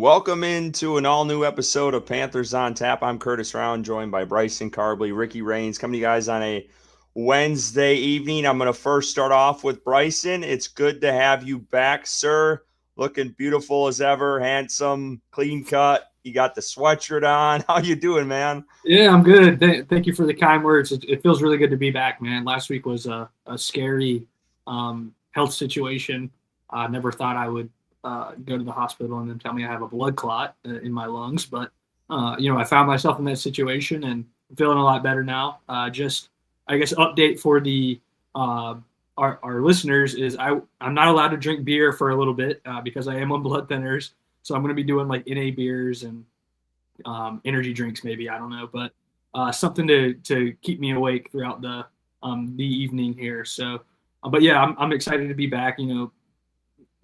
Welcome into an all-new episode of Panthers on Tap. I'm Curtis Round, joined by Bryce and Carbley, Ricky Rains, coming to you guys on a Wednesday evening. I'm going to first start off with Bryson. It's good to have you back, sir. Looking beautiful as ever, handsome, clean cut. You got the sweatshirt on. How you doing, man? Yeah, I'm good. Thank you for the kind words. It feels really good to be back, man. Last week was a scary health situation. I never thought I would go to the hospital and then tell me I have a blood clot in my lungs. But, I found myself in that situation and I'm feeling a lot better now. I guess, update for the our listeners is I'm not allowed to drink beer for a little bit because I am on blood thinners. So I'm going to be doing like NA beers and energy drinks, maybe, I don't know, but something to keep me awake throughout the evening here. So, but yeah, I'm excited to be back.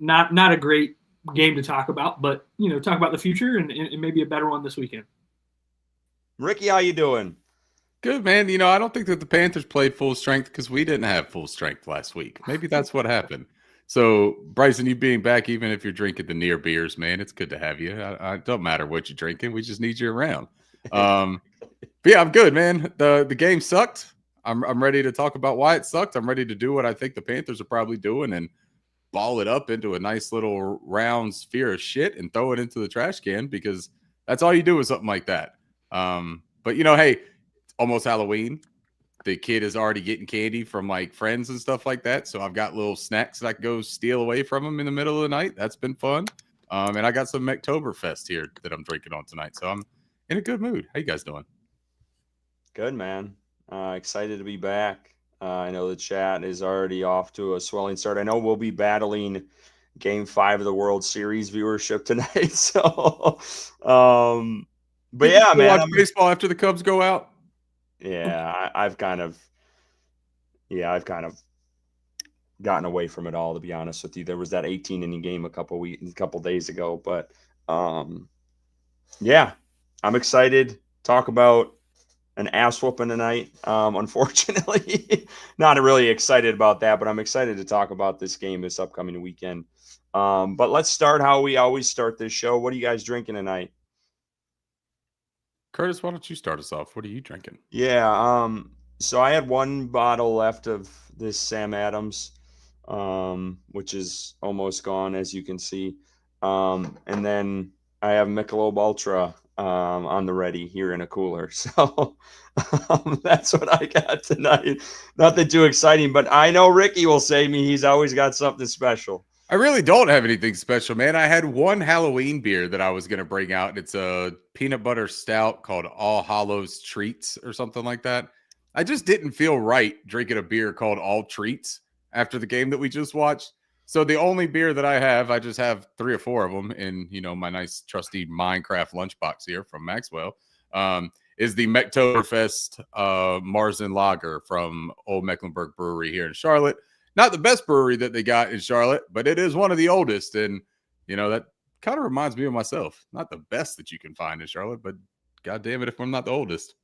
Not a great game to talk about, but talk about the future and maybe a better one this weekend. Ricky, how you doing? Good, man. I don't think that the Panthers played full strength because we didn't have full strength last week. Maybe that's what happened. So, Bryson, you being back, even if you're drinking the near beers, man, it's good to have you. I don't matter what you're drinking. We just need you around. But yeah, I'm good, man. The game sucked. I'm ready to talk about why it sucked. I'm ready to do what I think the Panthers are probably doing and ball it up into a nice little round sphere of shit and throw it into the trash can because that's all you do with something like that. But, hey, it's almost Halloween. The kid is already getting candy from like friends and stuff like that. So I've got little snacks that I can go steal away from them in the middle of the night. That's been fun. And I got some Mektoberfest here that I'm drinking on tonight. So I'm in a good mood. How you guys doing? Good, man. Excited to be back. I know the chat is already off to a swelling start. I know we'll be battling Game 5 of the World Series viewership tonight. So, but yeah, man. Watch baseball after the Cubs go out. Yeah, I've kind of gotten away from it all, to be honest with you. There was that 18-inning game a couple days ago, but yeah, I'm excited. Talk about an ass whooping tonight. Unfortunately, not really excited about that, but I'm excited to talk about this game this upcoming weekend. But let's start how we always start this show. What are you guys drinking tonight? Curtis, why don't you start us off? What are you drinking? Yeah, so I had one bottle left of this Sam Adams, which is almost gone, as you can see. And then I have Michelob Ultra on the ready here in a cooler. So that's what I got tonight. Nothing too exciting, but I know Ricky will say me he's always got something special. I really don't have anything special, man. I had one Halloween beer that I was going to bring out. It's a peanut butter stout called All Hallows Treats or something like that. I just didn't feel right drinking a beer called All Treats after the game that we just watched. So the only beer that I just have 3 or 4 of them in, my nice trusty Minecraft lunchbox here from Maxwell, is the Mektoberfest Marzen Lager from Old Mecklenburg Brewery here in Charlotte. Not the best brewery that they got in Charlotte, but it is one of the oldest. And, that kind of reminds me of myself. Not the best that you can find in Charlotte, but God damn it if I'm not the oldest.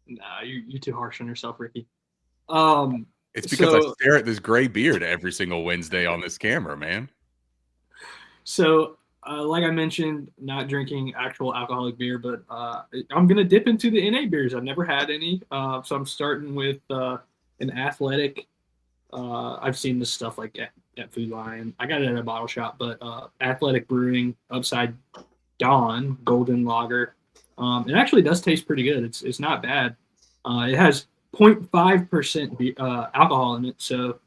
Nah, you're too harsh on yourself, Ricky. It's because I stare at this gray beard every single Wednesday on this camera, man. So, like I mentioned, not drinking actual alcoholic beer, but I'm going to dip into the NA beers. I've never had any. So I'm starting with an Athletic. I've seen this stuff like at Food Lion. I got it at a bottle shop, but Athletic Brewing Upside Dawn Golden Lager. It actually does taste pretty good. It's not bad. It has 0.5% alcohol in it, so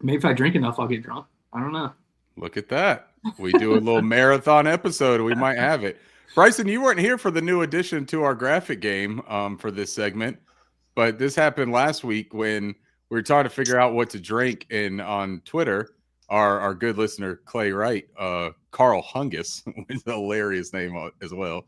maybe if I drink enough, I'll get drunk. I don't know. Look at that. We do a little marathon episode. We might have it. Bryson, you weren't here for the new addition to our graphic game for this segment, but this happened last week when we were trying to figure out what to drink. And on Twitter, our good listener, Clay Wright, Carl Hungus, which is a hilarious name as well,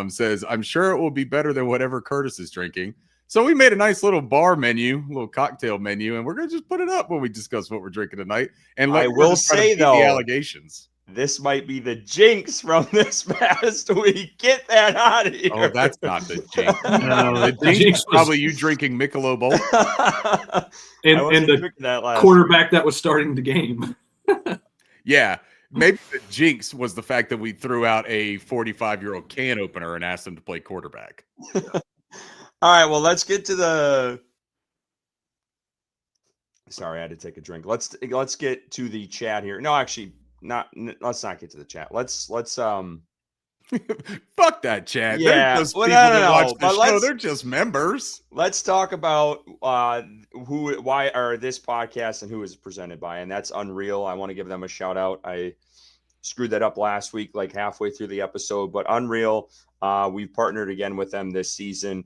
says, I'm sure it will be better than whatever Curtis is drinking. So we made a nice little bar menu, little cocktail menu, and we're going to just put it up when we discuss what we're drinking tonight. And I will say, though, the allegations. This might be the jinx from this past week. Get that out of here. Oh, that's not the jinx. No, the jinx is probably you drinking Michelob Ultra. and the quarterback that was starting the game. Yeah. maybe the jinx was the fact that we threw out a 45-year-old can opener and asked him to play quarterback. All right, well, let's get to the. Sorry, I had to take a drink. Let's get to the chat here. No, actually, let's not get to the chat. Let's Fuck that chat. Yeah, They're just well, people no, that no, watch no, the but show. They're just members. let's talk about why are this podcast and who is presented by, and that's Unreal. I want to give them a shout out. I screwed that up last week, like halfway through the episode, but Unreal, we've partnered again with them this season.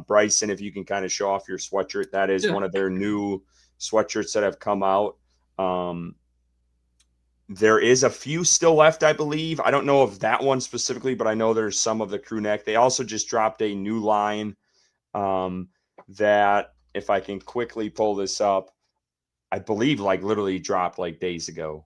Bryson, if you can kind of show off your sweatshirt, that is one of their new sweatshirts that have come out. There is a few still left, I believe. I don't know of that one specifically, but I know there's some of the crew neck. They also just dropped a new line that, if I can quickly pull this up, I believe like literally dropped like days ago.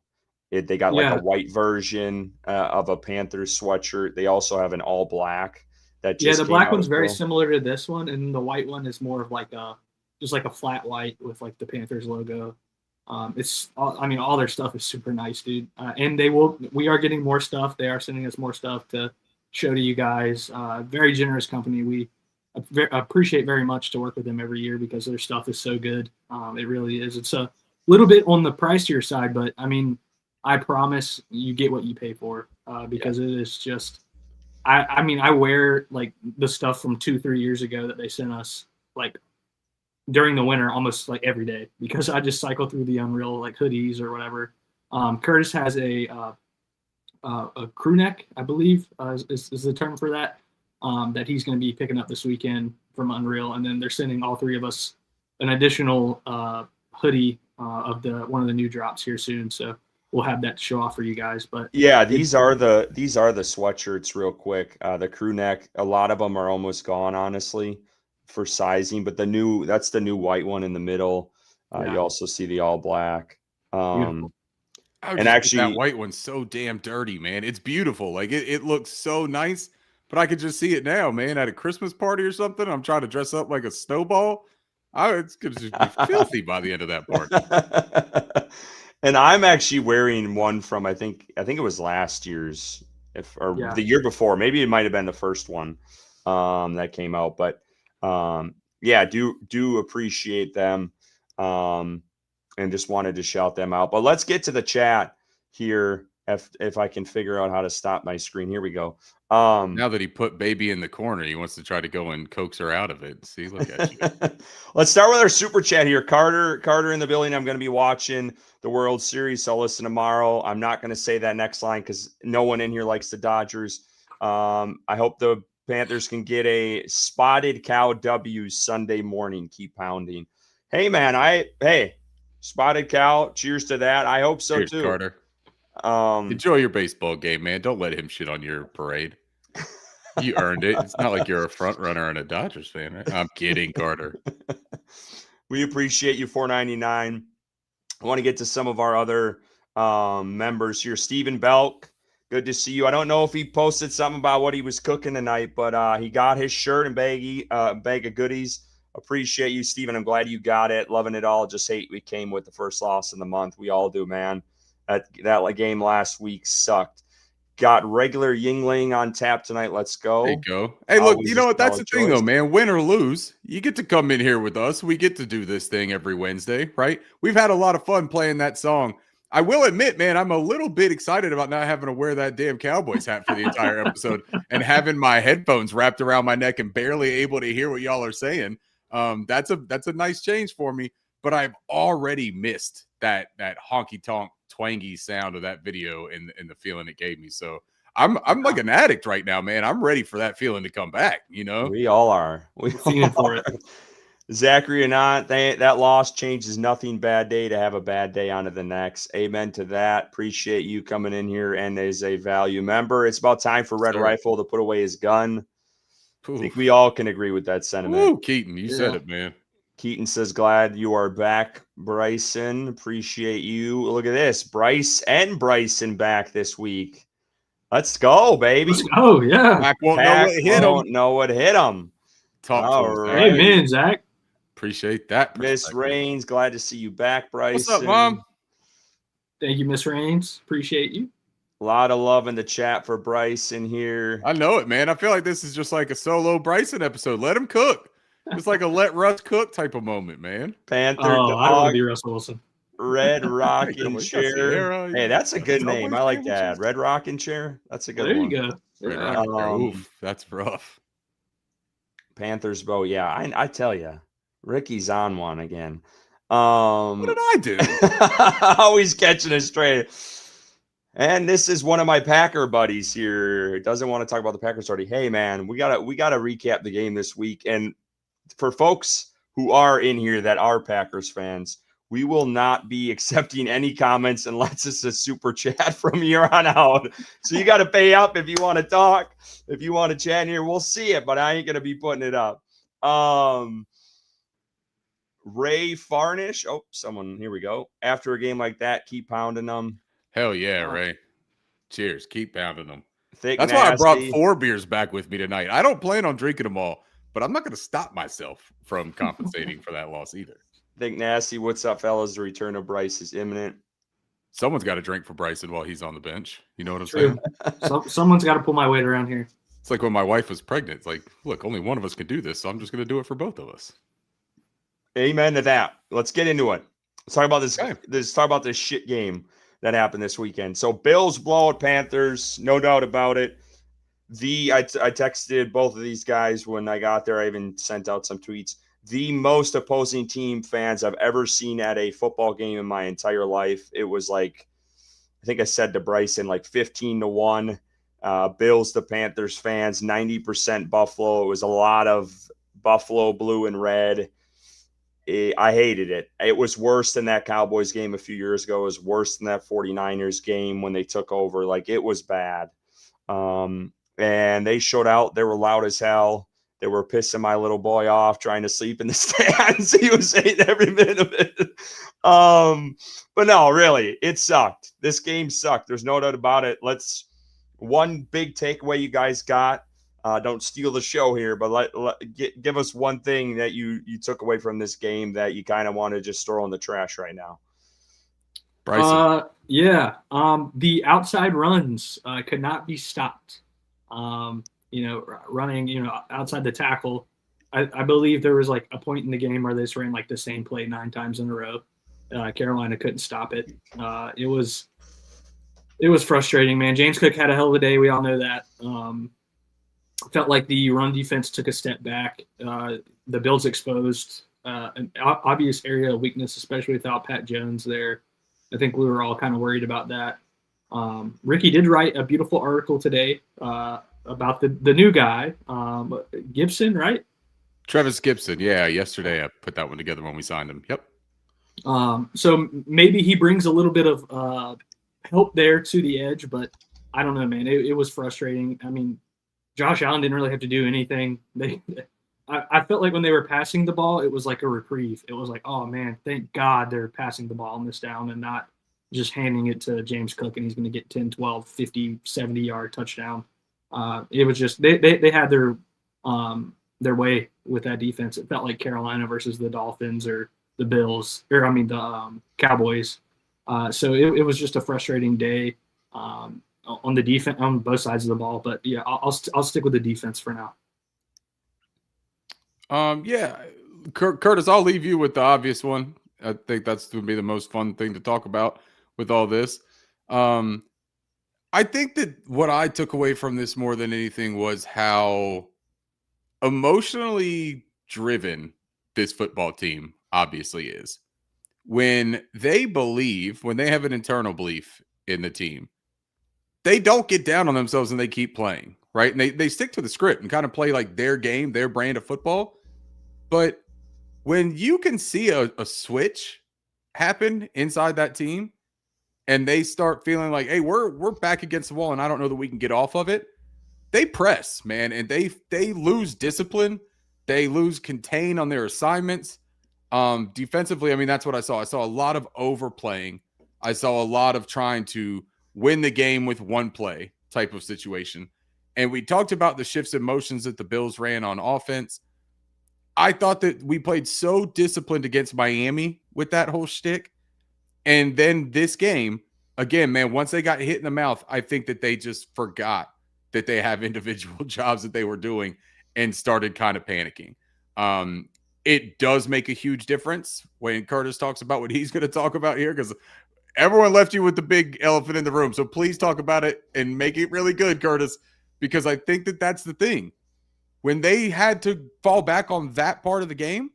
They got like a white version of a Panthers sweatshirt. They also have an all black that just the black one's very similar to this one, and the white one is more of like just like a flat white with like the Panthers logo. All their stuff is super nice, dude. And we are getting more stuff. They are sending us more stuff to show to you guys. Very generous company. We appreciate very much to work with them every year because their stuff is so good. It really is. It's a little bit on the pricier side, but I mean, I promise you get what you pay for because it is just, I wear like the stuff from 2-3 years ago that they sent us like during the winter almost like every day because I just cycle through the Unreal like hoodies or whatever. Curtis has a crew neck, I believe is the term for that, that he's going to be picking up this weekend from Unreal. And then they're sending all three of us an additional hoodie of one of the new drops here soon. So we'll have that to show off for you guys. But yeah, these are the sweatshirts real quick. The crew neck, a lot of them are almost gone, honestly, for sizing, but that's the new white one in the middle. You also see the all black. And actually that white one's so damn dirty, man. It's beautiful. Like it looks so nice, but I could just see it now, man, at a Christmas party or something. I'm trying to dress up like a snowball. It's going to just be filthy by the end of that party. And I'm actually wearing one from, I think it was last year's the year before. Maybe it might've been the first one that came out, but do appreciate them, and just wanted to shout them out. But let's get to the chat here. If I can figure out how to stop my screen. Here we go. Now that he put baby in the corner, he wants to try to go and coax her out of it. See, look at you. Let's start with our super chat here. Carter in the building. I'm going to be watching the World Series, so I'll listen tomorrow. I'm not going to say that next line because no one in here likes the Dodgers. I hope the Panthers can get a spotted cow W Sunday morning. Keep pounding. Hey, man, spotted cow. Cheers to that. I hope so. Cheers, too. Carter. Enjoy your baseball game, man. Don't let him shit on your parade. You earned it. It's not like you're a front runner and a Dodgers fan, right? I'm kidding, Carter. We appreciate you, $4.99. I want to get to some of our other members here. Stephen Belk, good to see you. I don't know if he posted something about what he was cooking tonight, but he got his shirt and bag of goodies. Appreciate you, Stephen. I'm glad you got it. Loving it all. Just hate we came with the first loss in the month. We all do, man. That game last week sucked. Got regular Yingling on tap tonight. Let's go. There you go. Hey, look, you know what? That's the thing, though, man. Win or lose, you get to come in here with us. We get to do this thing every Wednesday, right? We've had a lot of fun playing that song. I will admit, man, I'm a little bit excited about not having to wear that damn Cowboys hat for the entire episode and having my headphones wrapped around my neck and barely able to hear what y'all are saying. That's a nice change for me, but I've already missed that honky tonk twangy sound of that video and the feeling it gave me. So I'm like an addict right now, man. I'm ready for that feeling to come back. You know, we all are. We're for it. Zachary or not, that loss changes nothing. Bad day to have a bad day on to the next. Amen to that. Appreciate you coming in here and as a value member. It's about time for Red Rifle to put away his gun. Oof. I think we all can agree with that sentiment. Ooh, Keaton, you said it, man. Keaton says, glad you are back, Bryson. Appreciate you. Look at this. Bryce and Bryson back this week. Let's go, baby. Let's go, yeah. Pack won't know what hit him. Talk to us, right. Amen, Zach. Appreciate that. Miss Rains, glad to see you back, Bryce. What's up, Mom? Thank you, Miss Rains. Appreciate you. A lot of love in the chat for Bryce in here. I know it, man. I feel like this is just like a solo Bryson episode. Let him cook. It's like a let Russ cook type of moment, man. Panther Oh, I don't want Dog, to be Russell Wilson. Red Rockin' You got Chair. Sierra, Hey, that's a good name. Subway I like that. sandwiches. Red Rockin' Chair. That's a good There one. you go. Red Yeah. Rocket Chair. Um, Oof, that's rough. Panthers bow. Yeah, I tell you, Ricky's on one again. What did I do? Always catching it straight. And this is one of my Packer buddies here. Doesn't want to talk about the Packers already. Hey man, we gotta recap the game this week. And for folks who are in here that are Packers fans, we will not be accepting any comments unless it's a super chat from here on out. So you got to pay up if you want to talk. If you want to chat in here, we'll see it, but I ain't gonna be putting it up. Ray Farnish. Oh, someone, here we go. After a game like that, keep pounding them. Hell yeah, Ray. Cheers. Keep pounding them. Thick That's why I brought Nasty. 4 beers back with me tonight. I don't plan on drinking them all, but I'm not going to stop myself from compensating for that loss either. Thick Nasty. What's up, fellas? The return of Bryce is imminent. Someone's got to drink for Bryson while he's on the bench. You know what I'm True. saying? Someone's got to pull my weight around here. It's like when my wife was pregnant. It's like, look, only one of us can do this, so I'm just going to do it for both of us. Amen to that. Let's get into it. Let's talk about this. Okay. Let's talk about this shit game that happened this weekend. So Bills blow out Panthers, no doubt about it. I texted both of these guys when I got there. I even sent out some tweets. The most opposing team fans I've ever seen at a football game in my entire life. It was like, I think I said to Bryson, like 15-1. Bills to Panthers fans, 90% Buffalo. It was a lot of Buffalo blue and red. I hated it. It was worse than that Cowboys game a few years ago. It was worse than that 49ers game when they took over. Like, it was bad. And they showed out. They were loud as hell. They were pissing my little boy off trying to sleep in the stands. He was hating every minute of it. But no, really, it sucked. This game sucked. There's no doubt about it. One big takeaway you guys got. Don't steal the show here, but give us one thing that you took away from this game that you kind of want to just throw in the trash right now. Bryson. Yeah. The outside runs could not be stopped. Running, outside the tackle. I believe there was like a point in the game where they just ran like the same play 9 times in a row. Carolina couldn't stop it. It was frustrating, man. James Cook had a hell of a day. We all know that. Felt like the run defense took a step back. The Bills exposed an obvious area of weakness, especially without Pat Jones there. I think we were all kind of worried about that. Ricky did write a beautiful article today about the new guy, Gibson, right? Travis Gibson. Yeah, yesterday I put that one together when we signed him. Yep. So maybe he brings a little bit of help there to the edge, but I don't know, man. It was frustrating. I mean, Josh Allen didn't really have to do anything. I felt like when they were passing the ball, it was like a reprieve. It was like, oh, man, thank God they're passing the ball on this down and not just handing it to James Cook and he's going to get 10, 12, 50, 70-yard touchdown. It was just they had their way with that defense. It felt like Carolina versus the Dolphins or the Bills, the Cowboys. So it was just a frustrating day. On the defense, on both sides of the ball, but yeah, I'll stick with the defense for now. Yeah, Curtis, I'll leave you with the obvious one. I think that's going to be the most fun thing to talk about with all this. I think that what I took away from this more than anything was how emotionally driven this football team obviously is. When they have an internal belief in the team, they don't get down on themselves and they keep playing, right? And they stick to the script and kind of play like their game, their brand of football. But when you can see a switch happen inside that team and they start feeling like, hey, we're back against the wall and I don't know that we can get off of it, they press, man, and they lose discipline. They lose contain on their assignments. Defensively, I mean, that's what I saw. I saw a lot of overplaying. I saw a lot of trying to win the game with one play type of situation. And we talked about the shifts in motions that the Bills ran on offense. I thought that we played so disciplined against Miami with that whole shtick. And then this game, again, man, once they got hit in the mouth, I think that they just forgot that they have individual jobs that they were doing and started kind of panicking. It does make a huge difference when Curtis talks about what he's going to talk about here, because everyone left you with the big elephant in the room. So please talk about it and make it really good, Curtis, because I think that that's the thing. When they had to fall back on that part of the game,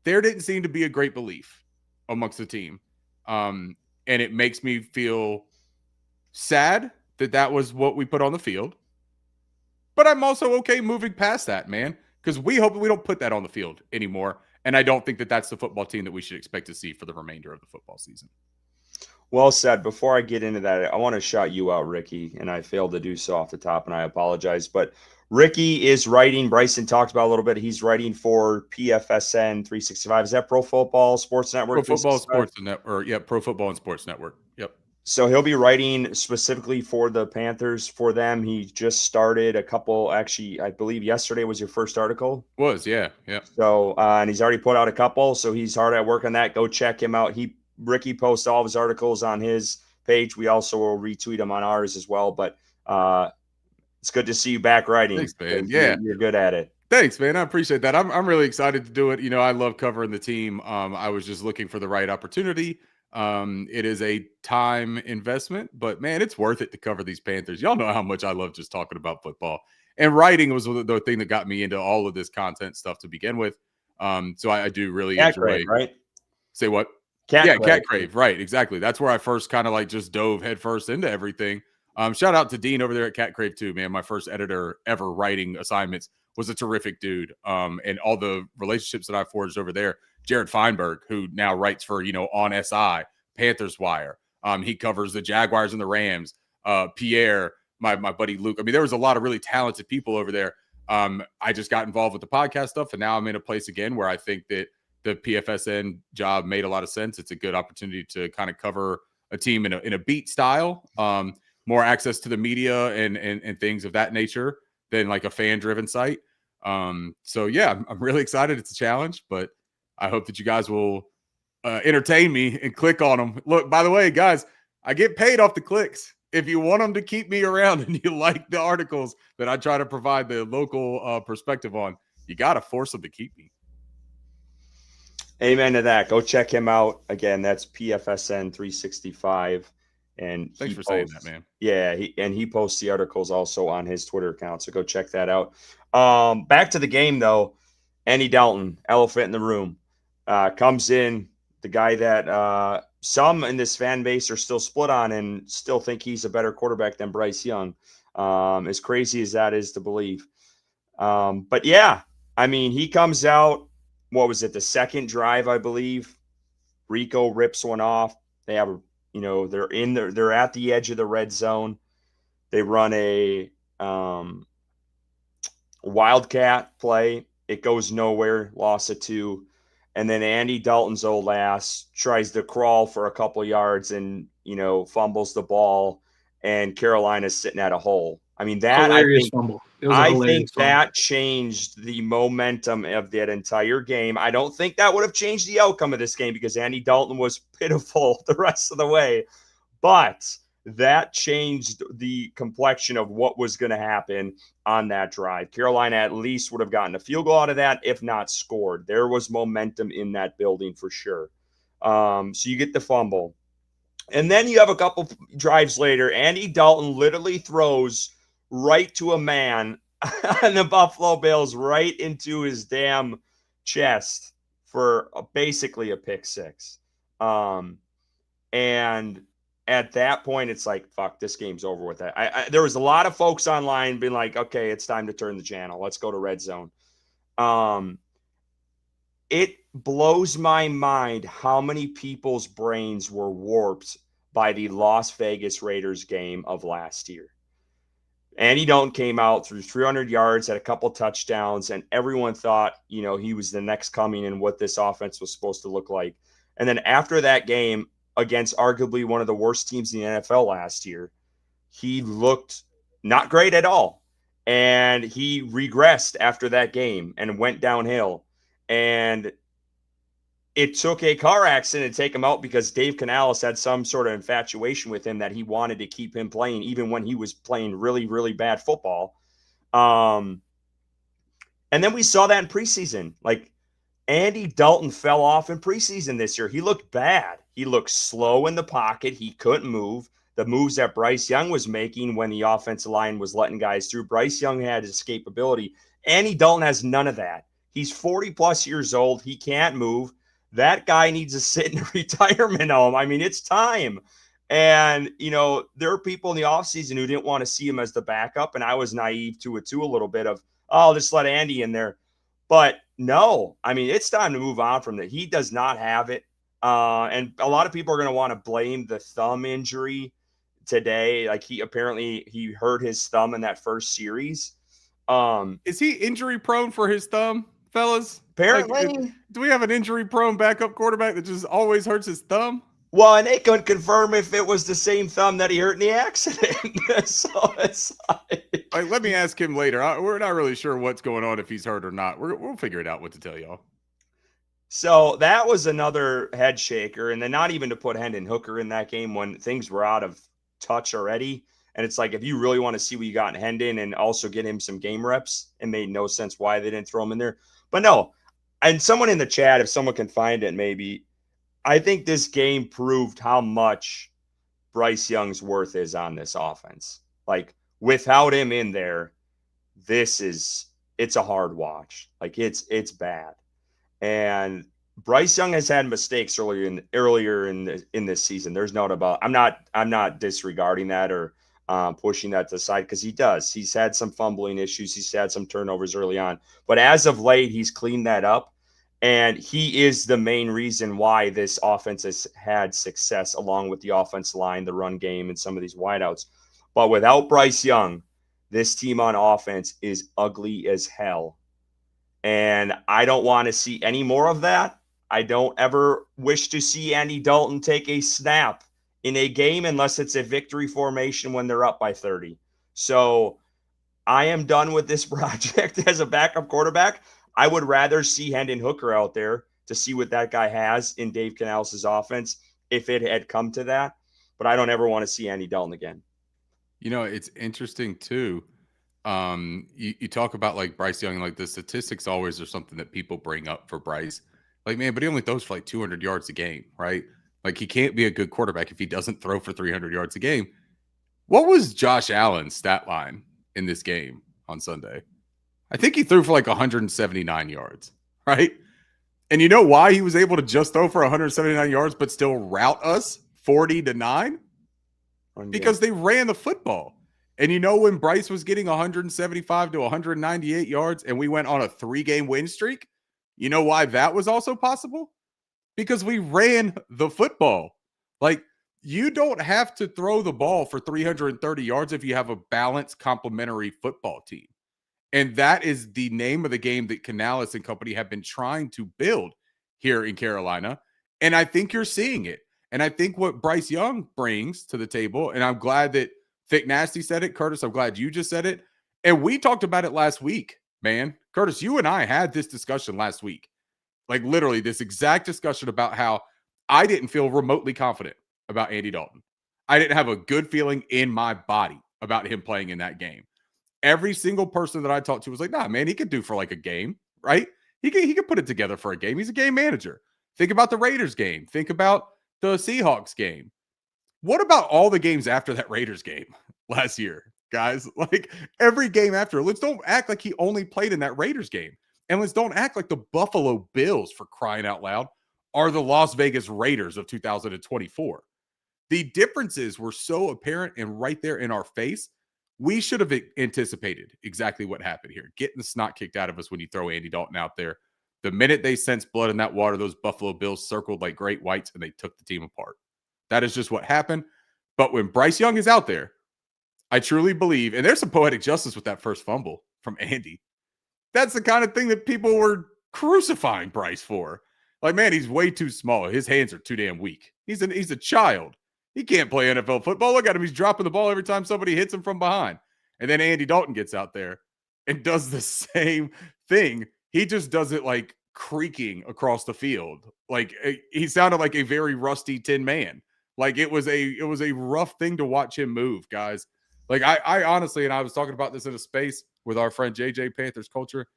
there didn't seem to be a great belief amongst the team. And it makes me feel sad that that was what we put on the field. But I'm also okay moving past that, man, because we hope we don't put that on the field anymore. And I don't think that that's the football team that we should expect to see for the remainder of the football season. Well said. Before I get into that, I want to shout you out, Ricky, and I failed to do so off the top, and I apologize. But Ricky is writing, Bryson talked about a little bit, he's writing for PFSN 365. Is that Pro Football Sports Network? Pro Football Sports Network. Yeah, Pro Football and Sports Network. Yep. So he'll be writing specifically for the Panthers for them. He just started a couple, actually, I believe yesterday was your first article. Yeah. So, and he's already put out a couple, so he's hard at work on that. Go check him out. Ricky posts all of his articles on his page. We also will retweet them on ours as well. But it's good to see you back writing. Thanks, man. Yeah, you're good at it. Thanks, man. I appreciate that. I'm really excited to do it. You know, I love covering the team. I was just looking for the right opportunity. It is a time investment, but man, it's worth it to cover these Panthers. Y'all know how much I love just talking about football, and writing was the thing that got me into all of this content stuff to begin with. So I do really enjoy. Right? Say what? Cat Crave. Right. Exactly. That's where I first kind of like just dove headfirst into everything. Shout out to Dean over there at Cat Crave too, man. My first editor ever writing assignments was a terrific dude. And all the relationships that I forged over there. Jared Feinberg, who now writes for, on SI, Panthers Wire. He covers the Jaguars and the Rams. Pierre, my buddy Luke. I mean, there was a lot of really talented people over there. I just got involved with the podcast stuff, and now I'm in a place again where I think that the PFSN job made a lot of sense. It's a good opportunity to kind of cover a team in a beat style, more access to the media and things of that nature than like a fan-driven site. So yeah, I'm really excited. It's a challenge, but I hope that you guys will entertain me and click on them. Look, by the way, guys, I get paid off the clicks. If you want them to keep me around and you like the articles that I try to provide the local perspective on, you got to force them to keep me. Amen to that. Go check him out. Again, that's PFSN 365. And thanks for saying that, man. Yeah, he posts the articles also on his Twitter account, so go check that out. Back to the game, though. Andy Dalton, elephant in the room, comes in, the guy that some in this fan base are still split on and still think he's a better quarterback than Bryce Young, as crazy as that is to believe. But yeah, I mean, he comes out. What was it? The second drive, I believe. Rico rips one off. They have, they're at the edge of the red zone. They run a wildcat play. It goes nowhere. Loss of 2. And then Andy Dalton's old ass tries to crawl for a couple yards and, fumbles the ball. And Carolina's sitting at a hole. I mean, that hilarious fumble. I think that changed the momentum of that entire game. I don't think that would have changed the outcome of this game because Andy Dalton was pitiful the rest of the way. But that changed the complexion of what was going to happen on that drive. Carolina at least would have gotten a field goal out of that, if not scored. There was momentum in that building for sure. So you get the fumble. And then you have a couple drives later. Andy Dalton literally throws right to a man on the Buffalo Bills, right into his damn chest for basically a pick six. And at that point, it's like, fuck, this game's over with. That. There was a lot of folks online being like, okay, it's time to turn the channel. Let's go to red zone. It blows my mind how many people's brains were warped by the Las Vegas Raiders game of last year. Andy Dalton came out through 300 yards, had a couple touchdowns, and everyone thought, he was the next coming and what this offense was supposed to look like. And then after that game against arguably one of the worst teams in the NFL last year, he looked not great at all. And he regressed after that game and went downhill. And it took a car accident to take him out because Dave Canales had some sort of infatuation with him that he wanted to keep him playing even when he was playing really, really bad football. And then we saw that in preseason. Like, Andy Dalton fell off in preseason this year. He looked bad. He looked slow in the pocket. He couldn't move. The moves that Bryce Young was making when the offensive line was letting guys through, Bryce Young had escapability. Andy Dalton has none of that. He's 40-plus years old. He can't move. That guy needs to sit in a retirement home. I mean, it's time. And, there are people in the offseason who didn't want to see him as the backup, and I was naive to it too, a little bit of, I'll just let Andy in there. But no, I mean, it's time to move on from that. He does not have it. And a lot of people are going to want to blame the thumb injury today. Like, he hurt his thumb in that first series. Is he injury prone for his thumb, fellas? Apparently. Do we have an injury prone backup quarterback that just always hurts his thumb? Well, and they couldn't confirm if it was the same thumb that he hurt in the accident. So it's like, let me ask him later. We're not really sure what's going on, if he's hurt or not. We'll figure it out what to tell y'all. So that was another head shaker. And then not even to put Hendon Hooker in that game when things were out of touch already. And it's like, if you really want to see what you got in Hendon and also get him some game reps, it made no sense why they didn't throw him in there. But no, and someone in the chat, if someone can find it, maybe, I think this game proved how much Bryce Young's worth is on this offense. Like, without him in there, it's a hard watch. Like, it's bad. And Bryce Young has had mistakes earlier in this season. There's no doubt about. I'm not disregarding that or pushing that to the side, because he does. He's had some fumbling issues. He's had some turnovers early on. But as of late, he's cleaned that up. And he is the main reason why this offense has had success, along with the offensive line, the run game, and some of these wideouts. But without Bryce Young, this team on offense is ugly as hell. And I don't want to see any more of that. I don't ever wish to see Andy Dalton take a snap in a game unless it's a victory formation when they're up by 30. So I am done with this project as a backup quarterback. I would rather see Hendon Hooker out there to see what that guy has in Dave Canales' offense if it had come to that. But I don't ever want to see Andy Dalton again. It's interesting too. You talk about like Bryce Young, like the statistics always are something that people bring up for Bryce. Like, man, but he only throws for like 200 yards a game, right? Like, he can't be a good quarterback if he doesn't throw for 300 yards a game. What was Josh Allen's stat line in this game on Sunday? I think he threw for like 179 yards, right? And you know why he was able to just throw for 179 yards but still rout us 40-9? Because they ran the football. And when Bryce was getting 175 to 198 yards and we went on a 3-game win streak, you know why that was also possible? Because we ran the football. Like, you don't have to throw the ball for 330 yards if you have a balanced, complementary football team. And that is the name of the game that Canales and company have been trying to build here in Carolina. And I think you're seeing it. And I think what Bryce Young brings to the table, and I'm glad that Thick Nasty said it. Curtis, I'm glad you just said it. And we talked about it last week, man. Curtis, you and I had this discussion last week. Like, literally this exact discussion about how I didn't feel remotely confident about Andy Dalton. I didn't have a good feeling in my body about him playing in that game. Every single person that I talked to was like, nah, man, he could do for like a game, right? He could put it together for a game. He's a game manager. Think about the Raiders game. Think about the Seahawks game. What about all the games after that Raiders game last year, guys? Like, every game after. Let's don't act like he only played in that Raiders game. And let's don't act like the Buffalo Bills, for crying out loud, are the Las Vegas Raiders of 2024. The differences were so apparent and right there in our face. We should have anticipated exactly what happened here. Getting the snot kicked out of us when you throw Andy Dalton out there. The minute they sensed blood in that water, those Buffalo Bills circled like great whites and they took the team apart. That is just what happened. But when Bryce Young is out there, I truly believe, and there's some poetic justice with that first fumble from Andy. That's the kind of thing that people were crucifying Bryce for. Like, man, he's way too small. His hands are too damn weak. He's a child. He can't play NFL football. Look at him. He's dropping the ball every time somebody hits him from behind. And then Andy Dalton gets out there and does the same thing. He just does it like creaking across the field. Like he sounded like a very rusty tin man. Like it was a rough thing to watch him move, guys. Like I honestly, and I was talking about this in a space with our friend JJ Panthers Culture.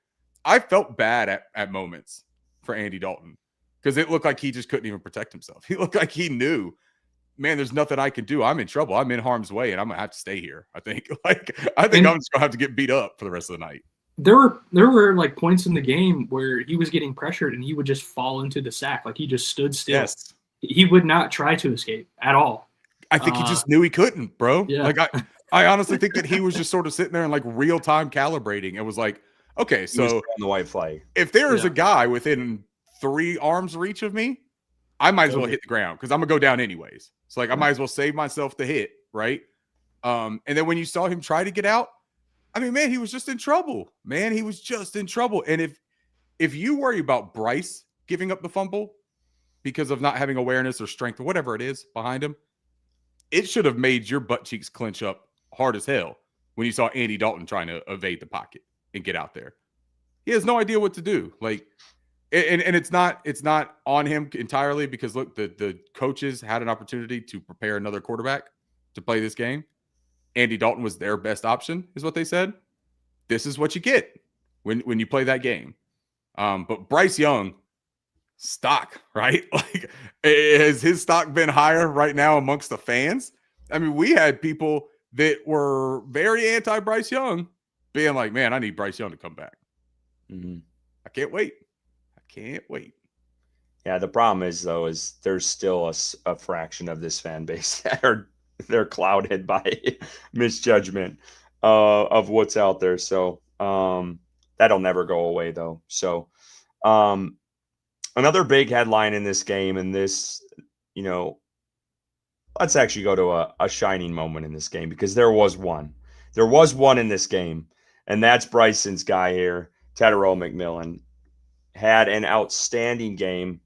I felt bad at moments for Andy Dalton because it looked like he just couldn't even protect himself. He looked like he knew, man, there's nothing I can do. I'm in trouble. I'm in harm's way, and I'm gonna have to stay here. I think I'm just gonna have to get beat up for the rest of the night. There were like points in the game where he was getting pressured and he would just fall into the sack. Like he just stood still. Yes. He would not try to escape at all. I think he just knew he couldn't, bro. Yeah. Like I honestly think that he was just sort of sitting there and like real time calibrating and was like, okay, so the white flag. If there is a guy within 3 arms reach of me, I might as well hit the ground because I'm gonna go down anyways. So like I might as well save myself the hit, right? And then when you saw him try to get out, I mean, man, he was just in trouble. Man, he was just in trouble. And if you worry about Bryce giving up the fumble because of not having awareness or strength or whatever it is behind him, it should have made your butt cheeks clench up hard as hell when you saw Andy Dalton trying to evade the pocket and get out there. He has no idea what to do. Like, and it's not on him entirely because look, the coaches had an opportunity to prepare another quarterback to play this game. Andy Dalton was their best option, is what they said. This is what you get when you play that game. But Bryce Young, stock, right? Like, has his stock been higher right now amongst the fans? I mean, we had people that were very anti-Bryce Young being like, man, I need Bryce Young to come back. Mm-hmm. I can't wait. Yeah, the problem is though, is there's still a fraction of this fan base that they're clouded by misjudgment of what's out there. So that'll never go away though. So another big headline in this game, and this, let's actually go to a shining moment in this game because there was one in this game, and that's Bryson's guy here, Tedero McMillan. Had an outstanding game,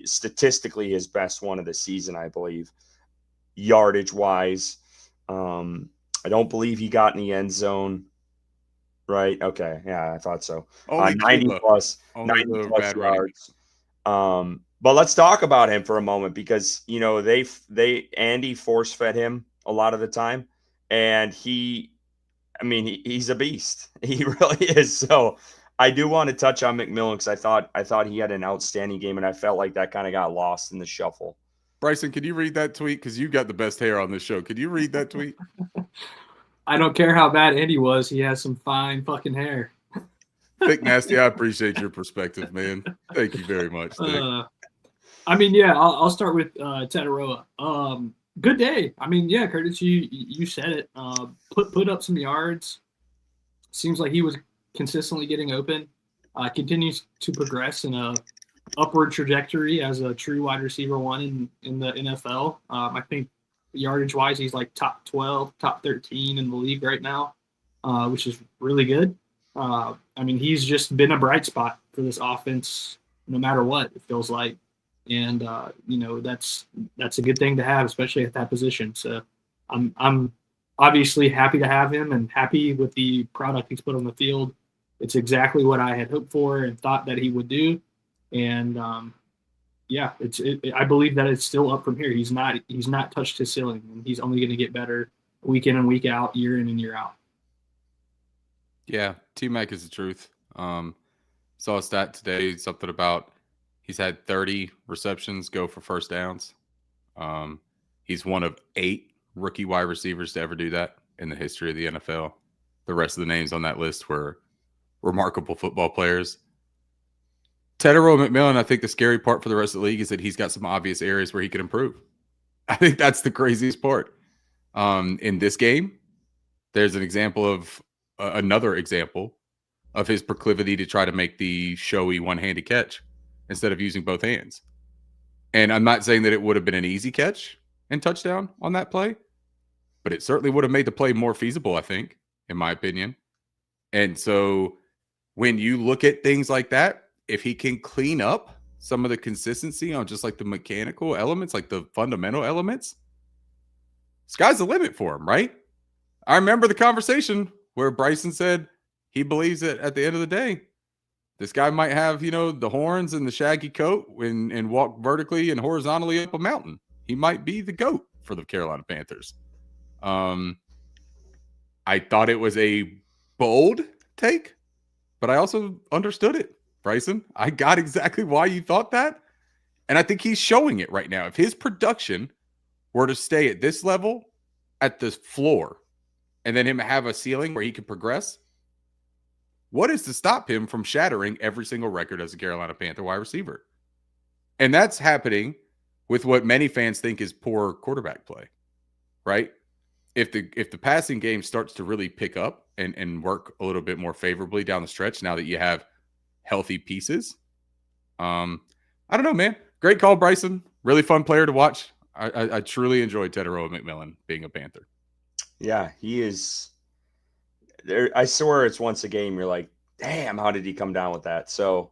statistically his best one of the season, I believe, yardage wise. I don't believe he got in the end zone. Right? Okay, yeah, I thought so. 90 plus yards. But let's talk about him for a moment because Andy force fed him a lot of the time, and he's a beast. He really is. So I do want to touch on McMillan because I thought he had an outstanding game, and I felt like that kind of got lost in the shuffle. Bryson, can you read that tweet? Because you got the best hair on this show. Could you read that tweet? I don't care how bad Andy was. He has some fine fucking hair. Thick Nasty, I appreciate your perspective, man. Thank you very much. I'll start with Tedero. Good day. Curtis, you said it. Put up some yards. Seems like he was consistently getting open. Continues to progress in a upward trajectory as a true wide receiver one in the NFL. I think yardage wise, he's like top 12, top 13 in the league right now, which is really good. He's just been a bright spot for this offense, no matter what it feels like. And that's a good thing to have, especially at that position. So I'm obviously happy to have him and happy with the product he's put on the field. It's exactly what I had hoped for and thought that he would do. And I believe that it's still up from here. He's not touched his ceiling, and he's only going to get better week in and week out, year in and year out. Yeah, T-Mac is the truth. Saw a stat today, something about he's had 30 receptions go for first downs. He's one of 8 rookie wide receivers to ever do that in the history of the NFL. The rest of the names on that list were remarkable football players. Tedero McMillan, I think the scary part for the rest of the league is that he's got some obvious areas where he can improve. I think that's the craziest part. In this game, there's an example of another example of his proclivity to try to make the showy one-handed catch instead of using both hands. And I'm not saying that it would have been an easy catch and touchdown on that play, but it certainly would have made the play more feasible, I think, in my opinion. And so when you look at things like that, if he can clean up some of the consistency on just like the mechanical elements, like the fundamental elements, sky's the limit for him, right? I remember the conversation where Bryson said he believes that at the end of the day, This guy might have, the horns and the shaggy coat and walk vertically and horizontally up a mountain. He might be the GOAT for the Carolina Panthers. I thought it was a bold take, but I also understood it, Bryson. I got exactly why you thought that. And I think he's showing it right now. If his production were to stay at this level, at this floor, and then him have a ceiling where he can progress, what is to stop him from shattering every single record as a Carolina Panther wide receiver? And that's happening with what many fans think is poor quarterback play, right? If the passing game starts to really pick up and work a little bit more favorably down the stretch, now that you have healthy pieces, I don't know, man. Great call, Bryson. Really fun player to watch. I truly enjoyed Teteroa McMillan being a Panther. Yeah, he is. There, I swear it's once a game. You're like, damn, how did he come down with that? So,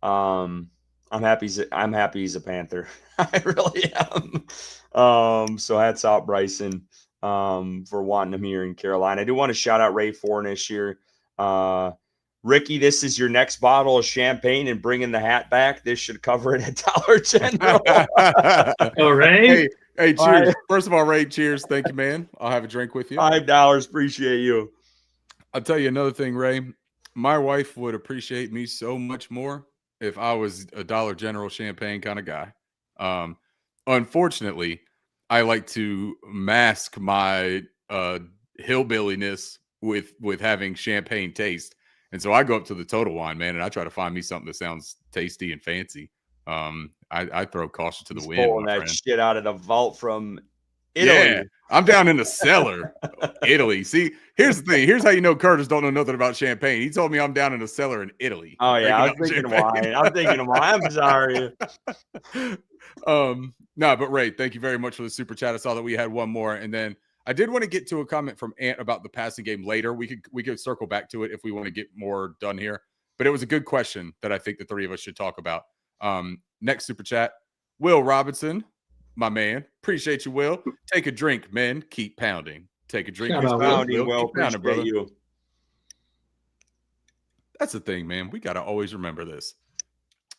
I'm happy. I'm happy he's a Panther. I really am. So hats out, Bryson, for wanting him here in Carolina. I do want to shout out Ray Fornish here. Ricky, this is your next bottle of champagne and bringing the hat back. This should cover it at Dollar General. All right. Hey, cheers. First of all, Ray, cheers. Thank you, man. I'll have a drink with you. $5. Appreciate you. I'll tell you another thing, Ray. My wife would appreciate me so much more if I was a Dollar General champagne kind of guy. Unfortunately, I like to mask my hillbilliness with having champagne taste. And so I go up to the Total Wine, man, and I try to find me something that sounds tasty and fancy. I throw caution to the wind. Pulling that shit out of the vault from Italy. Yeah, I'm down in the cellar, Italy. See, here's the thing. Here's how you know Curtis don't know nothing about champagne. He told me I'm down in the cellar in Italy. Oh yeah, I was thinking of wine. I'm thinking of wine. I'm sorry. No, but Ray, thank you very much for the super chat. I saw that we had one more, and then I did want to get to a comment from Ant about the passing game later. We could circle back to it if we want to get more done here. But it was a good question that I think the three of us should talk about. Next super chat, Will Robinson, my man. Appreciate you, Will. Take a drink, men. Keep pounding. Take a drink. Shout Keep out, pounding, Will. Keep pounding, Appreciate brother. you. That's the thing, man. We got to always remember this.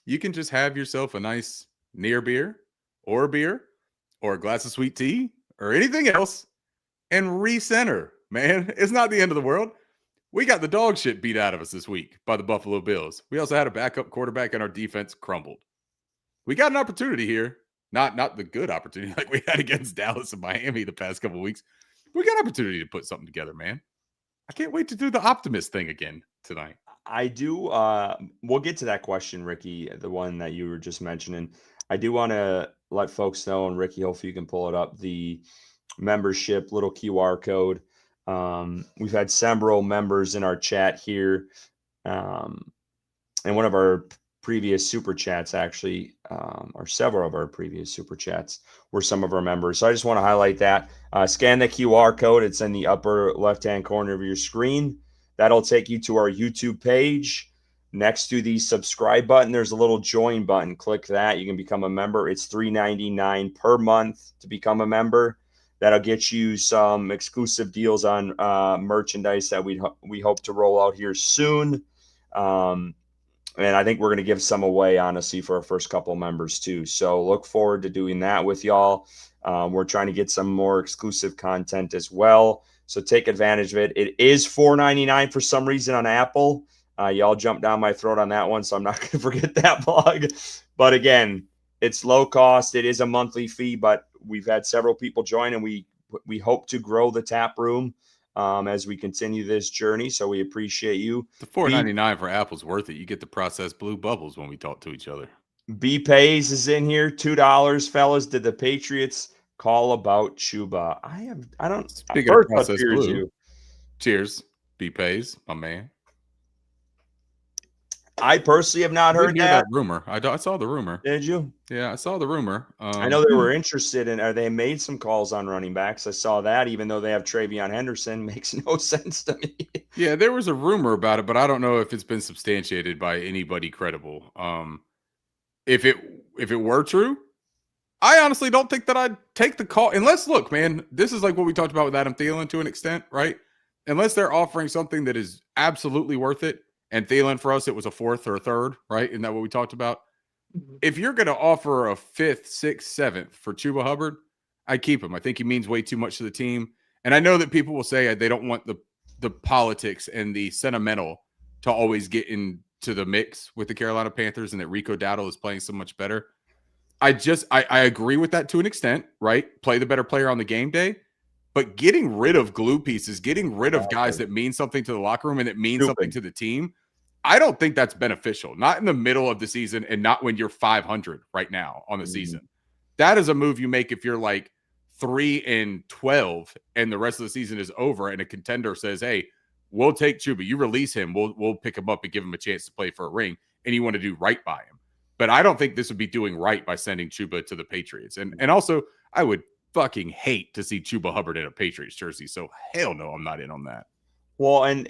You can just have yourself a nice near beer or a glass of sweet tea or anything else and recenter, man. It's not the end of the world. We got the dog shit beat out of us this week by the Buffalo Bills. We also had a backup quarterback and our defense crumbled. We got an opportunity here. Not the good opportunity like we had against Dallas and Miami the past couple of weeks. We got an opportunity to put something together, man. I can't wait to do the optimist thing again tonight. I do. We'll get to that question, Ricky, the one that you were just mentioning. I do want to let folks know, and Ricky, hopefully you can pull it up, the membership little QR code. We've had several members in our chat here. And one of our previous super chats, actually, or several of our previous super chats were some of our members. So I just want to highlight that. Scan the QR code. It's in the upper left-hand corner of your screen. That'll take you to our YouTube page. Next to the subscribe button, there's a little join button. Click that. You can become a member. It's $3.99 per month to become a member. That'll get you some exclusive deals on merchandise that we hope to roll out here soon. And I think we're going to give some away, honestly, for our first couple members too. So look forward to doing that with y'all. We're trying to get some more exclusive content as well. So take advantage of it. It is $4.99 for some reason on Apple. Y'all jumped down my throat on that one, so I'm not going to forget that plug. But again, it's low cost. It is a monthly fee, but we've had several people join, and we hope to grow the tap room as we continue this journey. So we appreciate you. The $4.99 for Apple's worth it. You get to process blue bubbles when we talk to each other. B Pays is in here. $2, fellas. Did the Patriots call about Chuba? I don't. Speaking of processed blue, cheers. B Pays, my man. I personally have not heard that rumor. I saw the rumor. Did you? Yeah, I saw the rumor. I know they were interested in. They made some calls on running backs. I saw that, even though they have Travion Henderson, makes no sense to me. Yeah, there was a rumor about it, but I don't know if it's been substantiated by anybody credible. If it were true, I honestly don't think that I'd take the call. Unless, look, man, this is like what we talked about with Adam Thielen to an extent, right? Unless they're offering something that is absolutely worth it, and Thielen for us, it was a fourth or a third, right? Isn't that what we talked about? Mhm. If you're going to offer a fifth, sixth, seventh for Chuba Hubbard, I keep him. I think he means way too much to the team. And I know that people will say they don't want the politics and the sentimental to always get into the mix with the Carolina Panthers, and that Rico Dowdle is playing so much better. I agree with that to an extent, right? Play the better player on the game day. But getting rid of glue pieces, getting rid of guys that mean something to the locker room and that mean something to the team, I don't think that's beneficial. Not in the middle of the season and not when you're 500 right now on the season. That is a move you make if you're like 3-12 and the rest of the season is over and a contender says, hey, we'll take Chuba. You release him. We'll pick him up and give him a chance to play for a ring, and you want to do right by him. But I don't think this would be doing right by sending Chuba to the Patriots. And also, I would fucking hate to see Chuba Hubbard in a Patriots jersey. So hell no, I'm not in on that. Well, and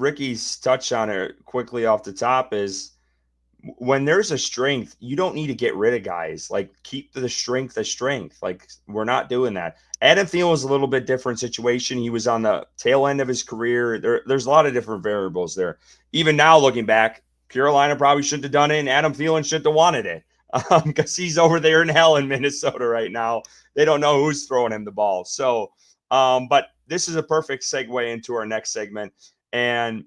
Ricky's touched on it quickly off the top is when there's a strength, you don't need to get rid of guys. Like, keep the strength a strength. Like, we're not doing that. Adam Thielen was a little bit different situation. He was on the tail end of his career. There's a lot of different variables there. Even now, looking back, Carolina probably shouldn't have done it, and Adam Thielen shouldn't have wanted it because he's over there in hell in Minnesota right now. They don't know who's throwing him the ball. So, but this is a perfect segue into our next segment. And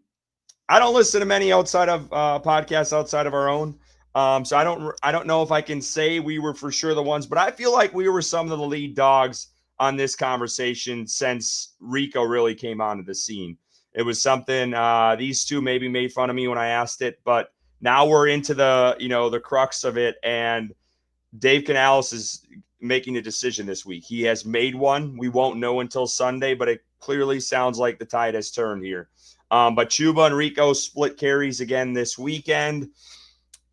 I don't listen to many outside of podcasts outside of our own. So I don't know if I can say we were for sure the ones, but I feel like we were some of the lead dogs on this conversation since Rico really came onto the scene. It was something these two maybe made fun of me when I asked it, but now we're into the crux of it. And Dave Canales is making a decision this week. He has made one. We won't know until Sunday, but it clearly sounds like the tide has turned here. But Chuba and Rico split carries again this weekend.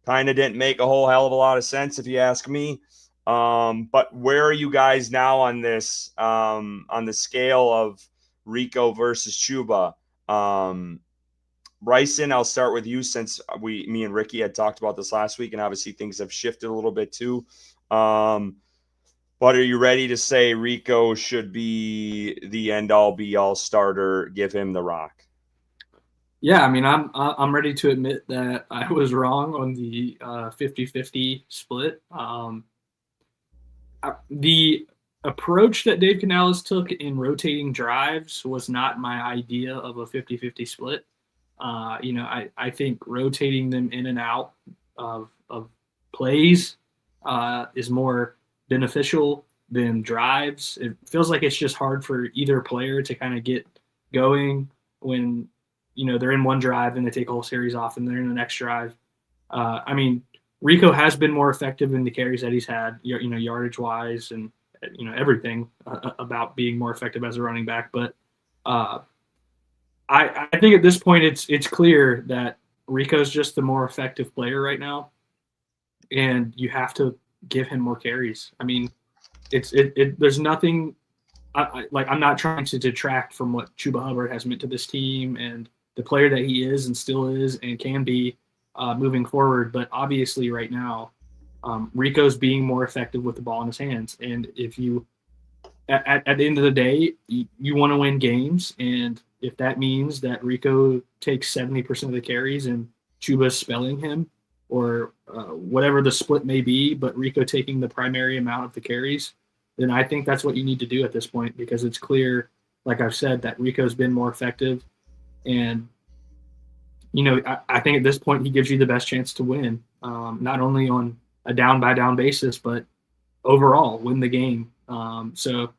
Kind of didn't make a whole hell of a lot of sense if you ask me. But where are you guys now on this, on the scale of Rico versus Chuba? Bryson, I'll start with you since me and Ricky had talked about this last week, and obviously things have shifted a little bit too. But are you ready to say Rico should be the end-all, be-all starter? Give him the rock. Yeah, I mean, I'm ready to admit that I was wrong on the 50-50 split. The approach that Dave Canales took in rotating drives was not my idea of a 50-50 split. I think rotating them in and out of plays is more beneficial than drives. It feels like it's just hard for either player to kind of get going when they're in one drive and they take a whole series off and they're in the next drive. I mean, Rico has been more effective in the carries that he's had, yardage wise and everything about being more effective as a running back. But I think at this point it's clear that Rico's just the more effective player right now, and you have to give him more carries. I mean, there's nothing. I'm not trying to detract from what Chuba Hubbard has meant to this team and the player that he is and still is and can be moving forward. But obviously right now, Rico's being more effective with the ball in his hands. And if you, at the end of the day, you want to win games. And if that means that Rico takes 70% of the carries and Chuba's spelling him or whatever the split may be, but Rico taking the primary amount of the carries, then I think that's what you need to do at this point, because it's clear, like I've said, that Rico's been more effective. And, I think at this point he gives you the best chance to win, not only on a down-by-down basis, but overall win the game. So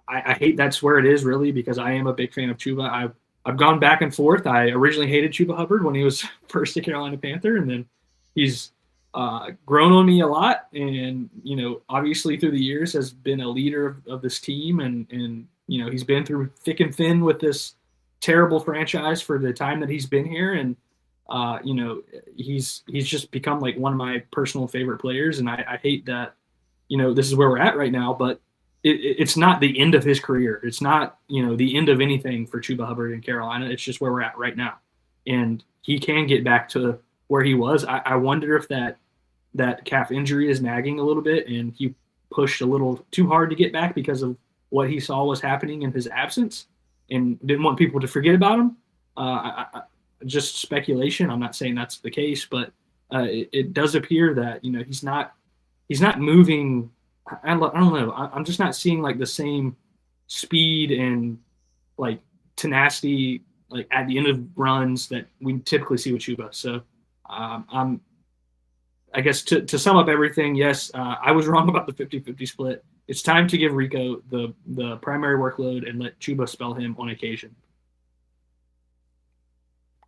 I hate that's where it is, really, because I am a big fan of Chuba. I've gone back and forth. I originally hated Chuba Hubbard when he was first a Carolina Panther, and then he's grown on me a lot. And, obviously through the years has been a leader of this team. And he's been through thick and thin with this terrible franchise for the time that he's been here. And, he's just become like one of my personal favorite players. And I hate that, this is where we're at right now, but it's not the end of his career. It's not, the end of anything for Chuba Hubbard in Carolina. It's just where we're at right now. And he can get back to where he was. I wonder if that calf injury is nagging a little bit and he pushed a little too hard to get back because of what he saw was happening in his absence and didn't want people to forget about him. just speculation. I'm not saying that's the case, but it does appear that he's not moving. I don't know. I'm just not seeing like the same speed and like tenacity like at the end of runs that we typically see with Chuba. So I guess to sum up everything, yes, I was wrong about the 50-50 split. It's time to give Rico the primary workload and let Chuba spell him on occasion.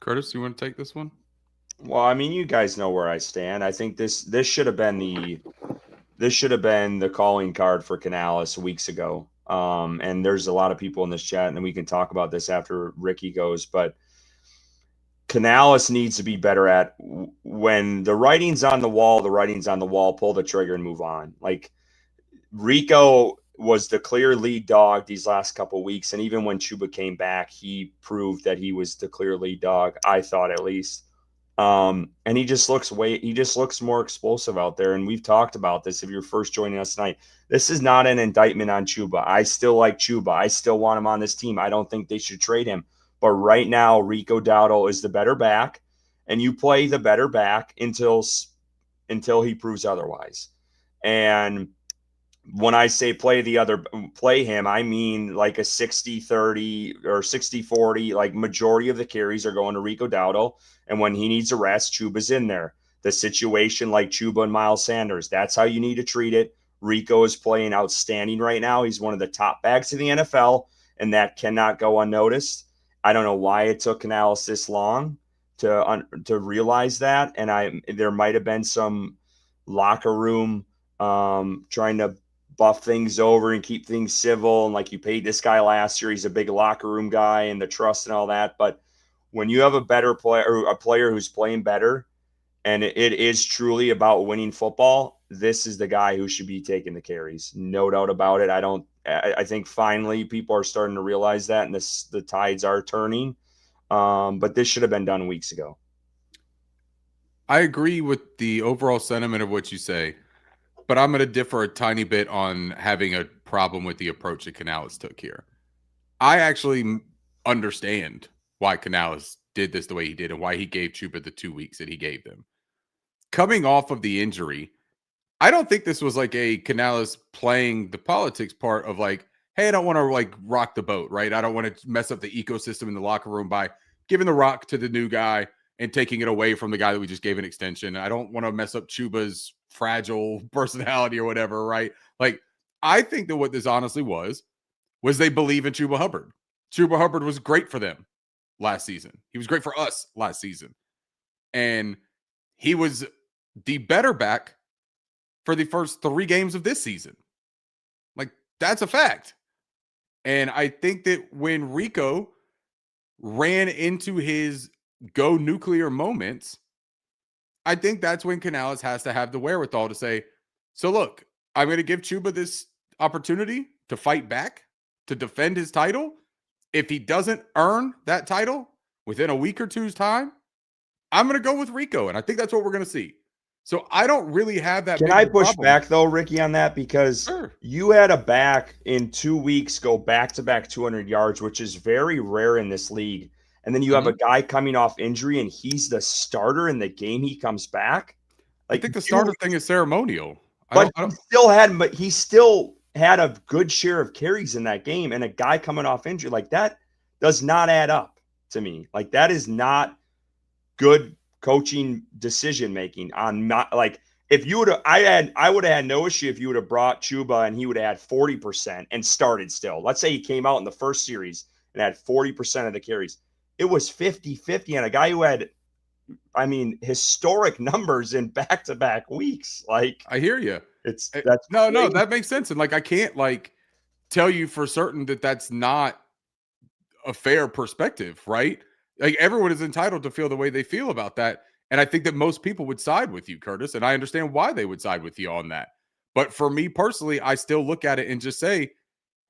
Curtis, you want to take this one? Well, I mean, you guys know where I stand. I think this should have been the calling card for Canales weeks ago. And there's a lot of people in this chat, and we can talk about this after Ricky goes, but Canales needs to be better at when the writing's on the wall, pull the trigger and move on. Like Rico was the clear lead dog these last couple of weeks. And even when Chuba came back, he proved that he was the clear lead dog, I thought at least. And he just looks more explosive out there. And we've talked about this. If you're first joining us tonight, this is not an indictment on Chuba. I still like Chuba. I still want him on this team. I don't think they should trade him. But right now, Rico Dowdle is the better back, and you play the better back until he proves otherwise. And when I say play him, I mean like a 60-30 or 60-40, like majority of the carries are going to Rico Dowdle. And when he needs a rest, Chuba's in there. The situation like Chuba and Miles Sanders, that's how you need to treat it. Rico is playing outstanding right now. He's one of the top backs in the NFL, and that cannot go unnoticed. I don't know why it took Canales this long to realize that. And there might have been some locker room trying to buff things over and keep things civil. And like, you paid this guy last year, he's a big locker room guy and the trust and all that. But when you have a better player, or a player who's playing better, and it is truly about winning football, this is the guy who should be taking the carries. No doubt about it. I think finally people are starting to realize that, and the tides are turning. But this should have been done weeks ago. I agree with the overall sentiment of what you say, but I'm going to differ a tiny bit on having a problem with the approach that Canales took here. I actually understand why Canales did this the way he did and why he gave Chuba the 2 weeks that he gave them. Coming off of the injury, I don't think this was like a Canales playing the politics part of like, hey, I don't want to like rock the boat, right? I don't want to mess up the ecosystem in the locker room by giving the rock to the new guy and taking it away from the guy that we just gave an extension. I don't want to mess up Chuba's fragile personality or whatever, right? Like, I think that what this honestly was they believe in Chuba Hubbard. Chuba Hubbard was great for them last season. He was great for us last season. And he was the better back for the first 3 games of this season. Like, that's a fact. And I think that when Rico ran into his go nuclear moments, I think that's when Canales has to have the wherewithal to say, so look, I'm going to give Chuba this opportunity to fight back, to defend his title. If he doesn't earn that title within a week or two's time, I'm going to go with Rico. And I think that's what we're going to see. So I don't really have that. Can I push back though, Ricky, on that? Because you had a back in 2 weeks go back-to-back 200 yards, which is very rare in this league. And then you have a guy coming off injury and he's the starter in the game he comes back. Like, I think the starter thing is ceremonial. But he still had a good share of carries in that game, and a guy coming off injury like that does not add up to me. Like, that is not good coaching decision making on not like if you would have I would have had no issue if you would have brought Chuba and he would have had 40% and started still. Let's say he came out in the first series and had 40% of the carries. It was 50-50 on a guy who had, I mean, historic numbers in back-to-back weeks. Like, I hear you. No, that makes sense. And like, I can't like tell you for certain that that's not a fair perspective, right? Like, everyone is entitled to feel the way they feel about that. And I think that most people would side with you, Curtis. And I understand why they would side with you on that. But for me personally, I still look at it and just say,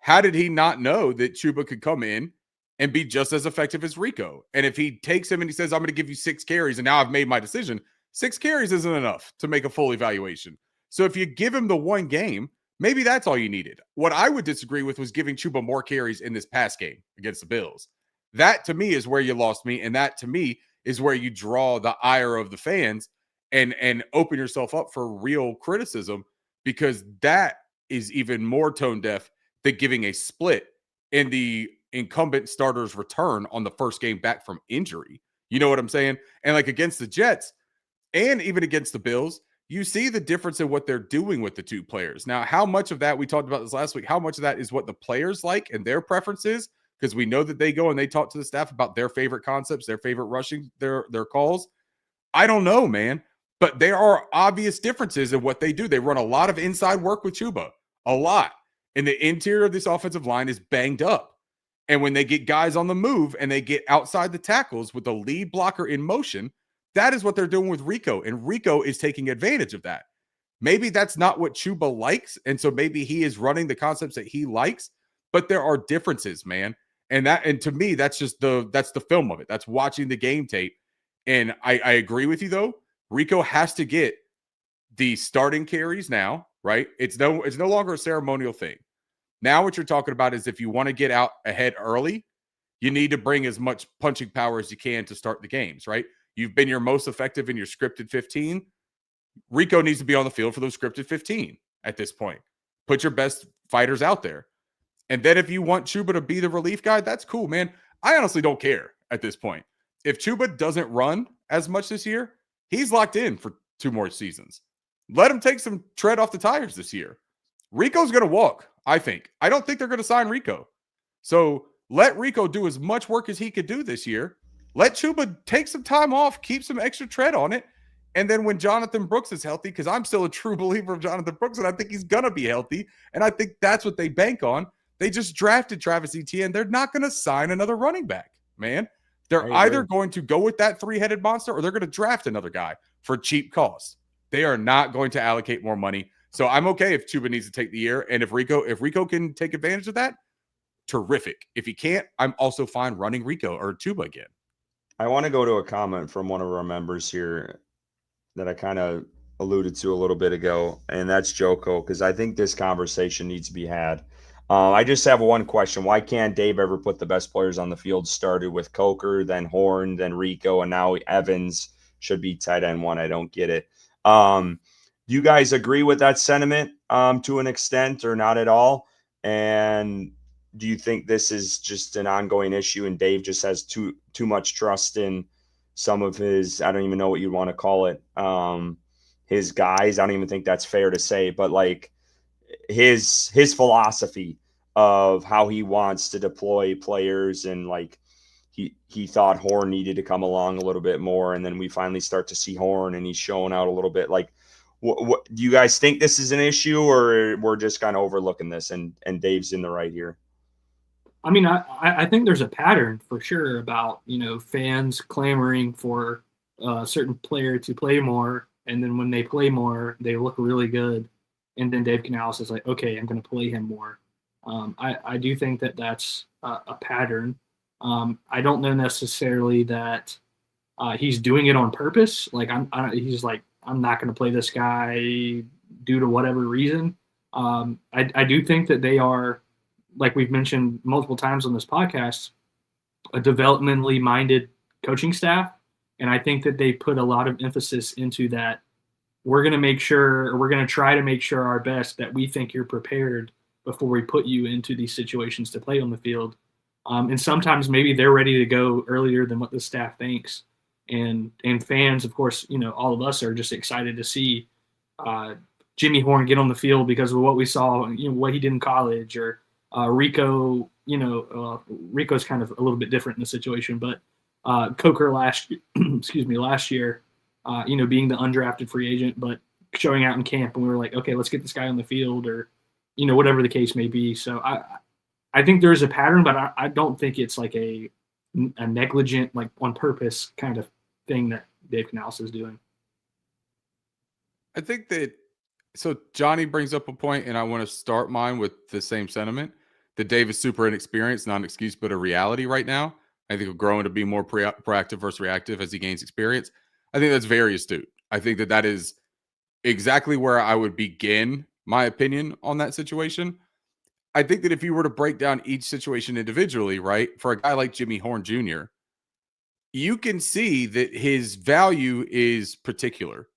how did he not know that Chuba could come in and be just as effective as Rico? And if he takes him and he says, I'm going to give you 6 carries and now I've made my decision, 6 carries isn't enough to make a full evaluation. So if you give him the 1 game, maybe that's all you needed. What I would disagree with was giving Chuba more carries in this past game against the Bills. That to me is where you lost me. And that to me is where you draw the ire of the fans and open yourself up for real criticism, because that is even more tone deaf than giving a split in the incumbent starter's return on the first game back from injury. You know what I'm saying? And like against the Jets and even against the Bills, you see the difference in what they're doing with the two players. Now, how much of that, we talked about this last week, how much of that is what the players like and their preferences? Because we know that they go and they talk to the staff about their favorite concepts, their favorite rushing, their calls. I don't know, man. But there are obvious differences in what they do. They run a lot of inside work with Chuba, a lot. And the interior of this offensive line is banged up. And when they get guys on the move and they get outside the tackles with the lead blocker in motion, that is what they're doing with Rico. And Rico is taking advantage of that. Maybe that's not what Chuba likes. And so maybe he is running the concepts that he likes, but there are differences, man. And to me, that's the film of it. That's watching the game tape. And I agree with you, though. Rico has to get the starting carries now, right? It's no longer a ceremonial thing. Now what you're talking about is if you want to get out ahead early, you need to bring as much punching power as you can to start the games, right? You've been your most effective in your scripted 15. Rico needs to be on the field for those scripted 15 at this point. Put your best fighters out there. And then if you want Chuba to be the relief guy, that's cool, man. I honestly don't care at this point. If Chuba doesn't run as much this year, he's locked in for 2 more seasons. Let him take some tread off the tires this year. Rico's going to walk, I think. I don't think they're going to sign Rico. So let Rico do as much work as he could do this year. Let Chuba take some time off, keep some extra tread on it. And then when Jonathan Brooks is healthy, because I'm still a true believer of Jonathan Brooks, and I think he's going to be healthy, and I think that's what they bank on. They just drafted Travis Etienne. They're not going to sign another running back, man. They're either going to go with that 3-headed monster or they're going to draft another guy for cheap cost. They are not going to allocate more money. So I'm okay if Chuba needs to take the year. And if Rico can take advantage of that, terrific. If he can't, I'm also fine running Rico or Chuba again. I want to go to a comment from one of our members here that I kind of alluded to a little bit ago, and that's Joko, because I think this conversation needs to be had. I just have one question. Why can't Dave ever put the best players on the field? Started with Coker, then Horn, then Rico, and now Evans should be tight end 1. I don't get it. Do you guys agree with that sentiment to an extent or not at all? And do you think this is just an ongoing issue and Dave just has too much trust in some of his, I don't even know what you'd want to call it, his guys? I don't even think that's fair to say, but like his philosophy of how he wants to deploy players, and like he thought Horn needed to come along a little bit more, and then we finally start to see Horn and he's showing out a little bit. Like, what do you guys think this is an issue, or we're just kind of overlooking this and Dave's in the right here? I mean, I think there's a pattern for sure about, fans clamoring for a certain player to play more, and then when they play more, they look really good, and then Dave Canales is like, okay, I'm going to play him more. I do think that that's a pattern. I don't know necessarily that he's doing it on purpose. Like he's like, I'm not going to play this guy due to whatever reason. I do think that they are, like we've mentioned multiple times on this podcast, a developmentally minded coaching staff. And I think that they put a lot of emphasis into that. We're going to try to make sure our best that we think you're prepared before we put you into these situations to play on the field. And sometimes maybe they're ready to go earlier than what the staff thinks. And fans, of course, all of us are just excited to see Jimmy Horn get on the field because of what we saw, what he did in college, or Rico, Rico's kind of a little bit different in the situation, but Coker last year, being the undrafted free agent, but showing out in camp, and we were like, okay, let's get this guy on the field, or, whatever the case may be. So I think there's a pattern, but I don't think it's like a negligent, like on purpose kind of thing that Dave Canales is doing. I think that, so Johnny brings up a point, and I want to start mine with the same sentiment, that Dave is super inexperienced, not an excuse, but a reality right now. I think he'll grow into be more proactive versus reactive as he gains experience. I think that's very astute. I think that is exactly where I would begin my opinion on that situation. I think that if you were to break down each situation individually, right, for a guy like Jimmy Horn Jr., you can see that his value is particular,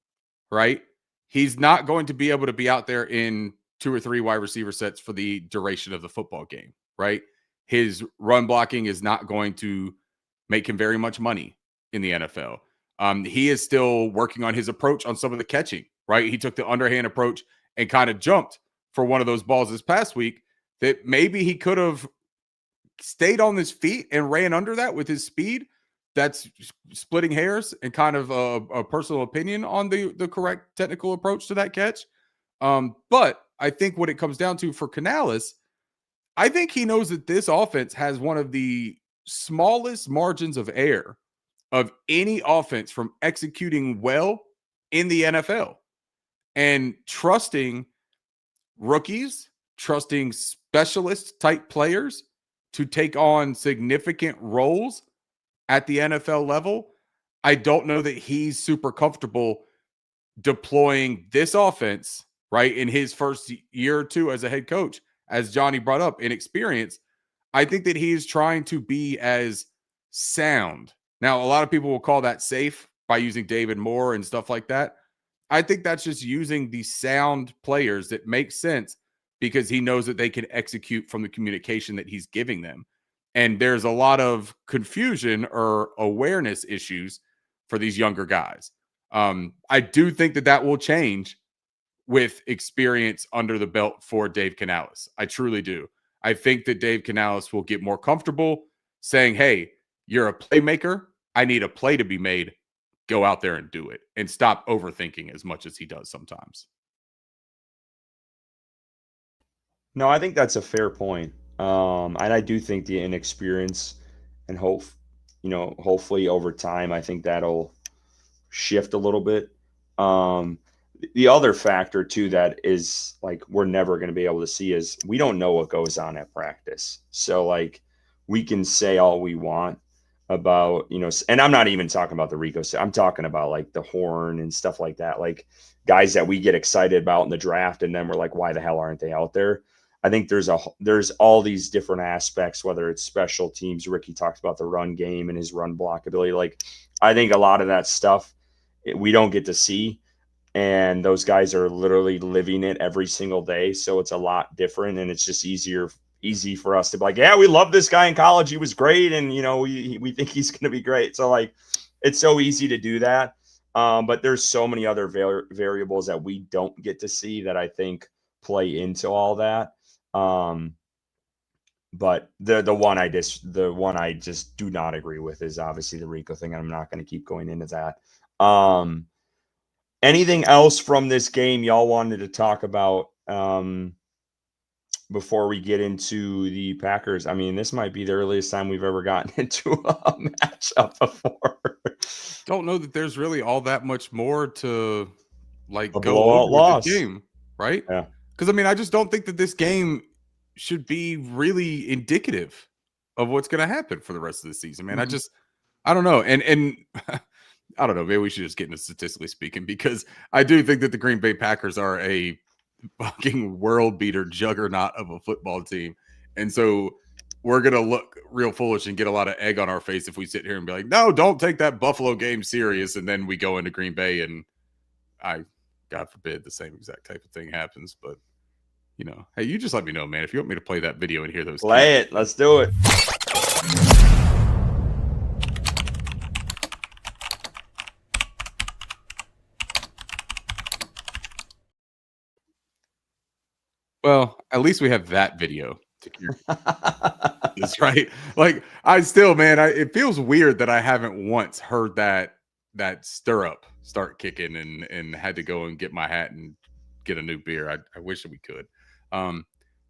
right? He's not going to be able to be out there in 2 or 3 wide receiver sets for the duration of the football game, right? His run blocking is not going to make him very much money in the NFL. He is still working on his approach on some of the catching, right? He took the underhand approach and kind of jumped for one of those balls this past week that maybe he could have stayed on his feet and ran under that with his speed. That's splitting hairs and kind of a personal opinion on the correct technical approach to that catch. But I think what it comes down to for Canales, I think he knows that this offense has one of the smallest margins of error of any offense from executing well in the NFL. And trusting rookies, trusting specialist type players to take on significant roles at the NFL level, I don't know that he's super comfortable deploying this offense, right, in his first year or two as a head coach. As Johnny brought up, in experience, I think that he's trying to be as sound. Now, a lot of people will call that safe by using David Moore and stuff like that. I think that's just using the sound players that make sense because he knows that they can execute from the communication that he's giving them. And there's a lot of confusion or awareness issues for these younger guys. I do think that that will change with experience under the belt for Dave Canales. I truly do. I think that Dave Canales will get more comfortable saying, hey, you're a playmaker. I need a play to be made. Go out there and do it and stop overthinking as much as he does sometimes. No, I think that's a fair point. And I do think the inexperience and hopefully over time, I think that'll shift a little bit. The other factor too that is like we're never going to be able to see is we don't know what goes on at practice. So like we can say all we want about, and I'm not even talking about the Rico. I'm talking about like the Horn and stuff like that, like guys that we get excited about in the draft. And then we're like, why the hell aren't they out there? I think there's all these different aspects, whether it's special teams. Ricky talked about the run game and his run block ability. Like, I think a lot of that stuff we don't get to see, and those guys are literally living it every single day. So it's a lot different, and it's just easy for us to be like, yeah, we love this guy in college. He was great, and we think he's going to be great. So like, it's so easy to do that. But there's so many other variables that we don't get to see that I think play into all that. But the one I just do not agree with is obviously the Rico thing. And I'm not going to keep going into that. Anything else from this game y'all wanted to talk about before we get into the Packers? I mean, this might be the earliest time we've ever gotten into a matchup before. Don't know that there's really all that much more to like A go blowout over loss. with the game, right? Yeah. Because I mean, I just don't think that this game should be really indicative of what's going to happen for the rest of the season, man. Mhm. I don't know. And I don't know. Maybe we should just get into statistically speaking, because I do think that the Green Bay Packers are a fucking world beater juggernaut of a football team. And so we're going to look real foolish and get a lot of egg on our face if we sit here and be like, no, don't take that Buffalo game serious. And then we go into Green Bay and God forbid the same exact type of thing happens. But, hey, you just let me know, man. If you want me to play that video and hear those. Play it. Let's do it. Well, at least we have that video to hear. That's right. Like, I still, man, it feels weird that I haven't once heard that stirrup start kicking and had to go and get my hat and get a new beer. I wish that we could.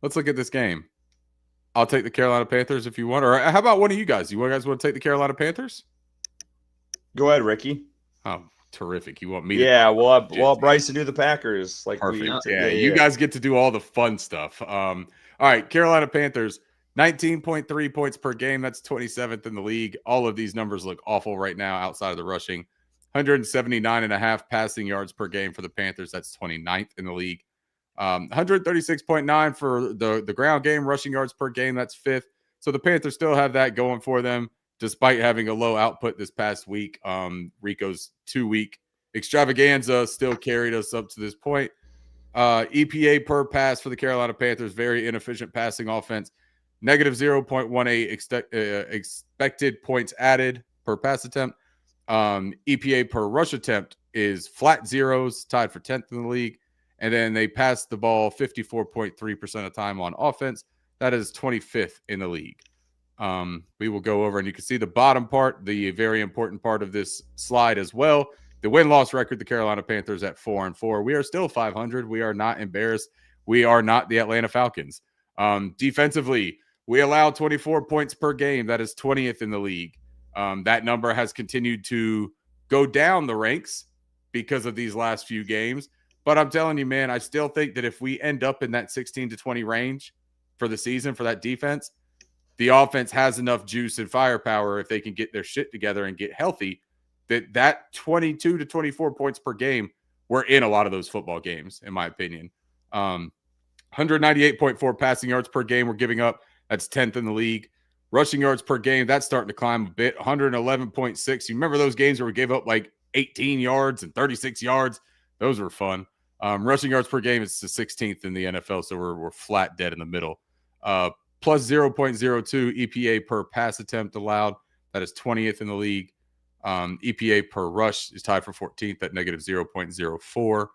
Let's look at this game. I'll take the Carolina Panthers if you want. Or how about one of you guys? You guys want to take the Carolina Panthers? Go ahead, Ricky. Oh, terrific. You want me Yeah, we'll Bryce to do the Packers. Like perfect. You guys get to do all the fun stuff. All right, Carolina Panthers, 19.3 points per game. That's 27th in the league. All of these numbers look awful right now outside of the rushing. 179.5 passing yards per game for the Panthers. That's 29th in the league. 136.9 for the ground game, rushing yards per game. That's 5th. So the Panthers still have that going for them, despite having a low output this past week. Rico's 2-week extravaganza still carried us up to this point. EPA per pass for the Carolina Panthers, very inefficient passing offense. Negative 0.18 expected points added per pass attempt. EPA per rush attempt is flat zeros, tied for 10th in the league. And then they passed the ball 54.3% of time on offense. That is 25th in the league. We will go over, and you can see the bottom part, the very important part of this slide as well. The win-loss record, the Carolina Panthers at 4-4. We are still 500. We are not embarrassed. We are not the Atlanta Falcons. Defensively, we allow 24 points per game. That is 20th in the league. That number has continued to go down the ranks because of these last few games. But I'm telling you, man, I still think that if we end up in that 16 to 20 range for the season for that defense, the offense has enough juice and firepower if they can get their shit together and get healthy, that 22 to 24 points per game, we're in a lot of those football games, in my opinion. 198.4 passing yards per game we're giving up. That's 10th in the league. Rushing yards per game, that's starting to climb a bit. 111.6. You remember those games where we gave up like 18 yards and 36 yards? Those were fun. Rushing yards per game is the 16th in the NFL, so we're flat dead in the middle. Plus 0.02 EPA per pass attempt allowed. That is 20th in the league. EPA per rush is tied for 14th at negative 0.04.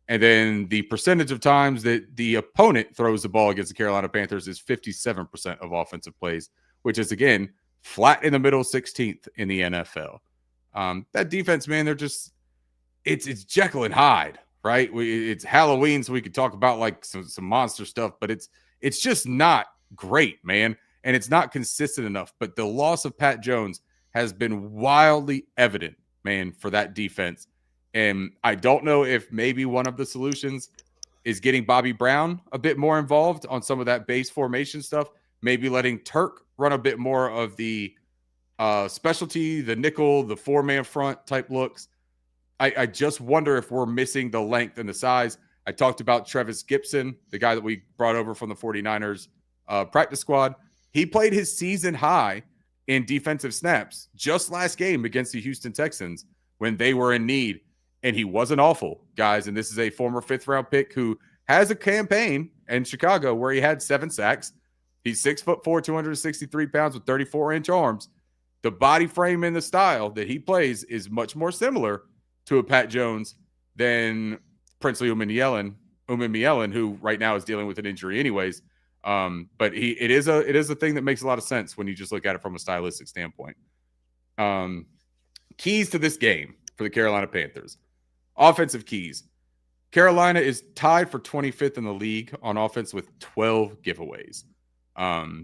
And then the percentage of times that the opponent throws the ball against the Carolina Panthers is 57% of offensive plays, which is, again, flat in the middle, 16th in the NFL. That defense, man, they're just it's Jekyll and Hyde, right? It's Halloween, so we could talk about like some monster stuff, but it's just not great, man. And it's not consistent enough. But the loss of Pat Jones has been wildly evident, man, for that defense. And I don't know if maybe one of the solutions is getting Bobby Brown a bit more involved on some of that base formation stuff. Maybe letting Turk run a bit more of the specialty, the nickel, the four-man front type looks. I just wonder if we're missing the length and the size. I talked about Trevis Gibson, the guy that we brought over from the 49ers practice squad. He played his season high in defensive snaps just last game against the Houston Texans when they were in need. And he wasn't awful, guys. And this is a former fifth-round pick who has a campaign in Chicago where he had 7 sacks. He's 6'4", 263 pounds with 34-inch arms. The body frame and the style that he plays is much more similar to a Pat Jones than Princely Umanmielen, who right now is dealing with an injury anyways. But it is a thing that makes a lot of sense when you just look at it from a stylistic standpoint. Keys to this game for the Carolina Panthers. Offensive keys. Carolina is tied for 25th in the league on offense with 12 giveaways.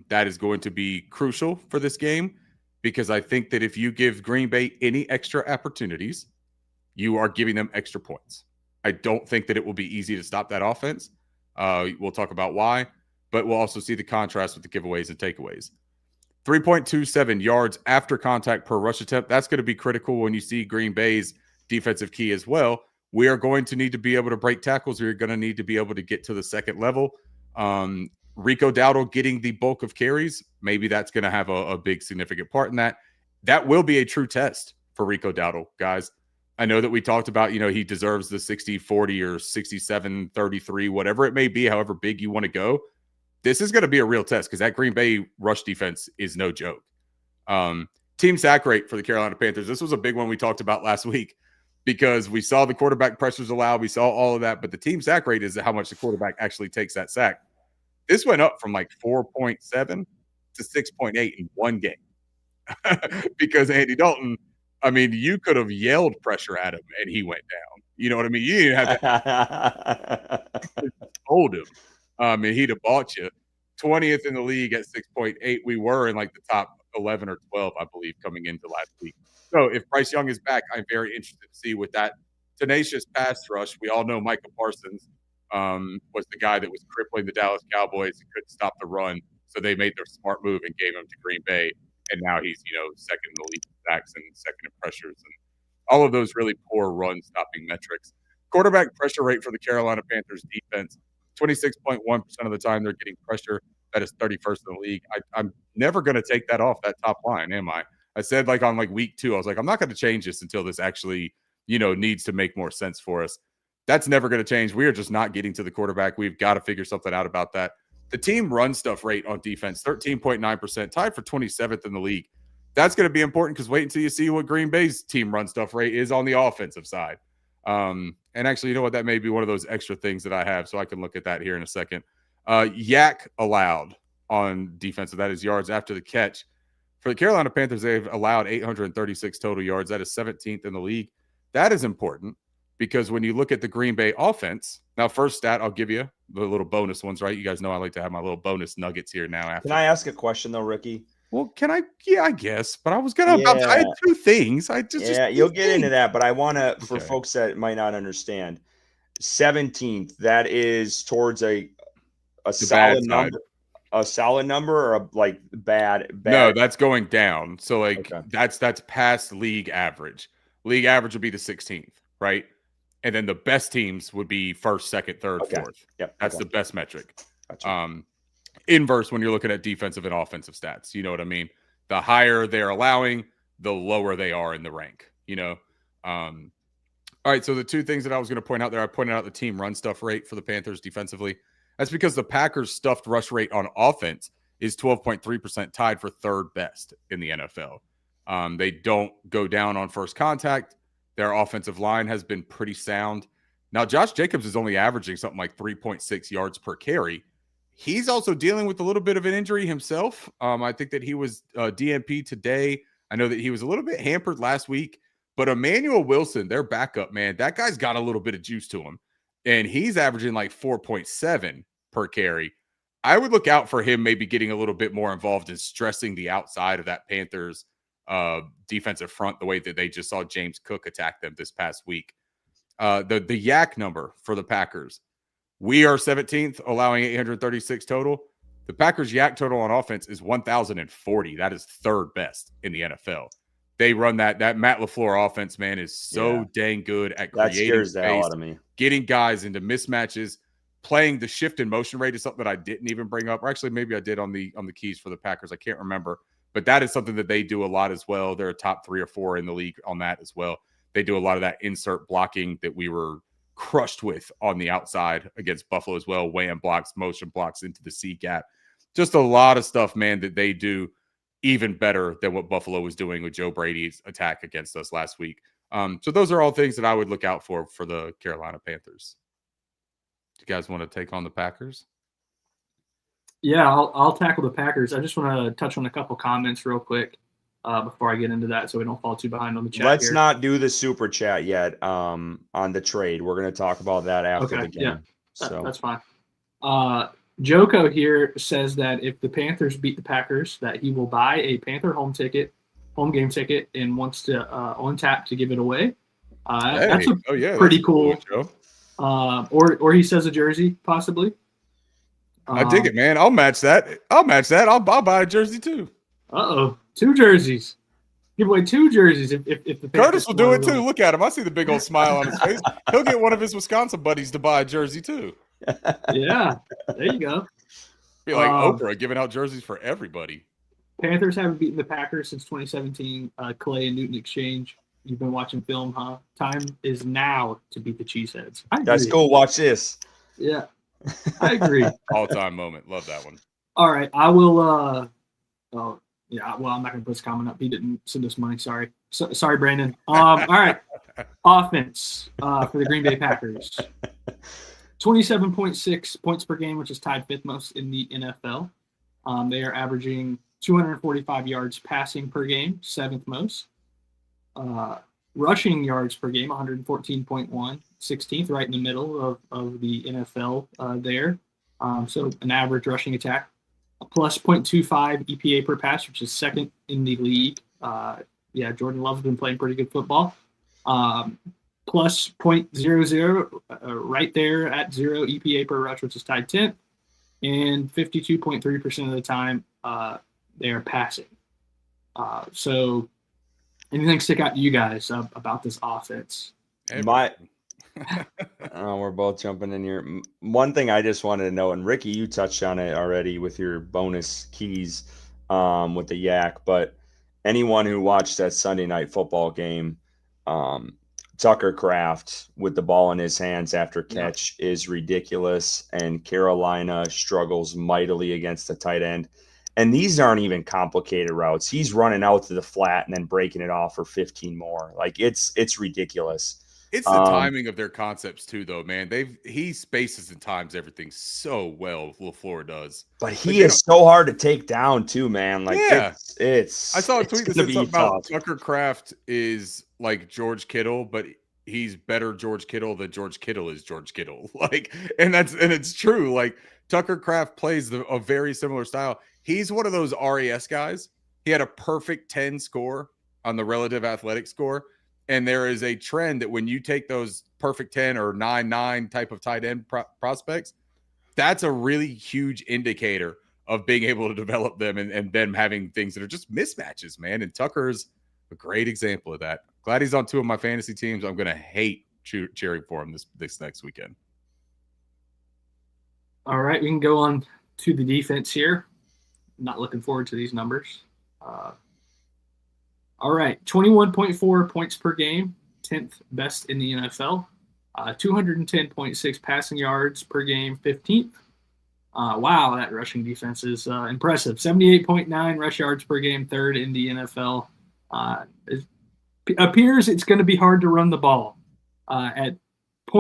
That is going to be crucial for this game because I think that if you give Green Bay any extra opportunities, you are giving them extra points. I don't think that it will be easy to stop that offense. We'll talk about why, but we'll also see the contrast with the giveaways and takeaways. 3.27 yards after contact per rush attempt. That's going to be critical when you see Green Bay's defensive key as well. We are going to need to be able to break tackles. We're going to need to be able to get to the second level. Rico Dowdle getting the bulk of carries, maybe that's going to have a big significant part in that. That will be a true test for Rico Dowdle, guys. I know that we talked about, he deserves the 60-40 or 67-33, whatever it may be, however big you want to go. This is going to be a real test because that Green Bay rush defense is no joke. Team sack rate for the Carolina Panthers. This was a big one we talked about last week because we saw the quarterback pressures allowed. We saw all of that, but the team sack rate is how much the quarterback actually takes that sack. This went up from like 4.7 to 6.8 in one game because Andy Dalton, I mean, you could have yelled pressure at him and he went down. You know what I mean? You didn't have to hold him. And he'd have bought you. 20th in the league at 6.8. We were in like the top 11 or 12, I believe, coming into last week. So if Bryce Young is back, I'm very interested to see with that tenacious pass rush. We all know Micah Parsons was the guy that was crippling the Dallas Cowboys and couldn't stop the run. So they made their smart move and gave him to Green Bay. And now he's, second in the league in sacks and second in pressures and all of those really poor run stopping metrics. Quarterback pressure rate for the Carolina Panthers defense, 26.1% of the time they're getting pressure. That is 31st in the league. I'm never going to take that off that top line, am I? I said like on like week 2, I was like, I'm not going to change this until this actually, needs to make more sense for us. That's never going to change. We are just not getting to the quarterback. We've got to figure something out about that. The team run stuff rate on defense, 13.9%, tied for 27th in the league. That's going to be important because wait until you see what Green Bay's team run stuff rate is on the offensive side. And actually, you know what? That may be one of those extra things that I have, so I can look at that here in a second. Yak allowed on defense, so that is yards after the catch. For the Carolina Panthers, they've allowed 836 total yards. That is 17th in the league. That is important because when you look at the Green Bay offense, now first stat I'll give you, the little bonus ones, right? You guys know I like to have my little bonus nuggets here now. Can I ask a question though, Ricky? Well, can I? Yeah, I guess. But I was gonna. I had 2 things. You'll get into that. But I want to, for folks that might not understand, 17th. That is towards a solid number. A solid number or a like bad? No, that's going down. So like that's past league average. League average would be the 16th, right? And then the best teams would be first, second, third, fourth. Yep. That's the best metric. Gotcha. Inverse when you're looking at defensive and offensive stats. You know what I mean? The higher they're allowing, the lower they are in the rank. All right, so the 2 things that I was going to point out there, I pointed out the team run stuff rate for the Panthers defensively. That's because the Packers' stuffed rush rate on offense is 12.3%, tied for 3rd best in the NFL. They don't go down on first contact. Their offensive line has been pretty sound. Now, Josh Jacobs is only averaging something like 3.6 yards per carry. He's also dealing with a little bit of an injury himself. I think that he was DNP today. I know that he was a little bit hampered last week. But Emmanuel Wilson, their backup, man, that guy's got a little bit of juice to him. And he's averaging like 4.7 per carry. I would look out for him maybe getting a little bit more involved in stressing the outside of that Panthers defensive front the way that they just saw James Cook attack them this past week. The yak number for the Packers. We are 17th, allowing 836 total. The Packers yak total on offense is 1,040. That is 3rd best in the NFL. They run that Matt LaFleur offense, man, is so dang good at creating space, the hell out of me. Getting guys into mismatches, playing the shift in motion rate is something that I didn't even bring up. Or actually, maybe I did on the keys for the Packers. I can't remember. But that is something that they do a lot as well. They're a top 3 or 4 in the league on that as well. They do a lot of that insert blocking that we were crushed with on the outside against Buffalo as well. Wham blocks, motion blocks into the C gap. Just a lot of stuff, man, that they do even better than what Buffalo was doing with Joe Brady's attack against us last week. So those are all things that I would look out for the Carolina Panthers. Do you guys want to take on the Packers? Yeah, I'll tackle the Packers. I just want to touch on a couple comments real quick before I get into that so we don't fall too behind on the chat. Let's not do the super chat yet on the trade. We're going to talk about that after the game. Yeah, so that's fine. Joko here says that if the Panthers beat the Packers, that he will buy a Panther home game ticket, and wants to on tap to give it away. That's pretty cool. Or he says a jersey, possibly. I dig it, man. I'll match that. I'll buy a jersey too. 2 jerseys. Give away 2 jerseys if the Curtis will do it too. Look at him. I see the big old smile on his face. He'll get one of his Wisconsin buddies to buy a jersey too. Yeah, there you go. Be like Oprah giving out jerseys for everybody. Panthers haven't beaten the Packers since 2017. Clay and Newton exchange. You've been watching film, huh? Time is now to beat the Cheeseheads. Let's go watch this. Yeah, I agree. All-time moment. Love that one. All right, I will. Well, I'm not going to put this comment up. He didn't send us money. Sorry, Brandon. All right, offense for the Green Bay Packers. 27.6 points per game, which is tied 5th most in the NFL. They are averaging 245 yards passing per game, 7th most. Rushing yards per game, 114.1, 16th, right in the middle of the NFL there. So an average rushing attack. A plus 0.25 EPA per pass, which is 2nd in the league. Jordan Love's been playing pretty good football. Plus 0.00 right there at 0 EPA per rush, which is tied 10th. And 52.3% of the time they are passing. So anything stick out to you guys about this offense? We're both jumping in here. One thing I just wanted to know, and Ricky, you touched on it already with your bonus keys with the yak, anyone who watched that Sunday night football game, Tucker Kraft with the ball in his hands after catch is ridiculous, and Carolina struggles mightily against the tight end. And these aren't even complicated routes. He's running out to the flat and then breaking it off for 15 more. Like it's ridiculous. It's the timing of their concepts too, though, man. He spaces and times everything so well. LaFleur does, but he is so hard to take down too, man. Like it's. I saw a tweet that said something about Tucker Kraft is like George Kittle, but he's better George Kittle than George Kittle is George Kittle. Like, and it's true. Like Tucker Kraft plays a very similar style. He's one of those RAS guys. He had a perfect 10 score on the relative athletic score. And there is a trend that when you take those perfect 10 or 9-9 type of tight end prospects, that's a really huge indicator of being able to develop them and them having things that are just mismatches, man. And Tucker's a great example of that. Glad he's on 2 of my fantasy teams. I'm going to hate cheering for him this next weekend. All right, we can go on to the defense here. Not looking forward to these numbers. All right, 21.4 points per game, 10th best in the NFL. 210.6 passing yards per game, 15th. Wow, that rushing defense is impressive. 78.9 rush yards per game, 3rd in the NFL. It appears it's going to be hard to run the ball. At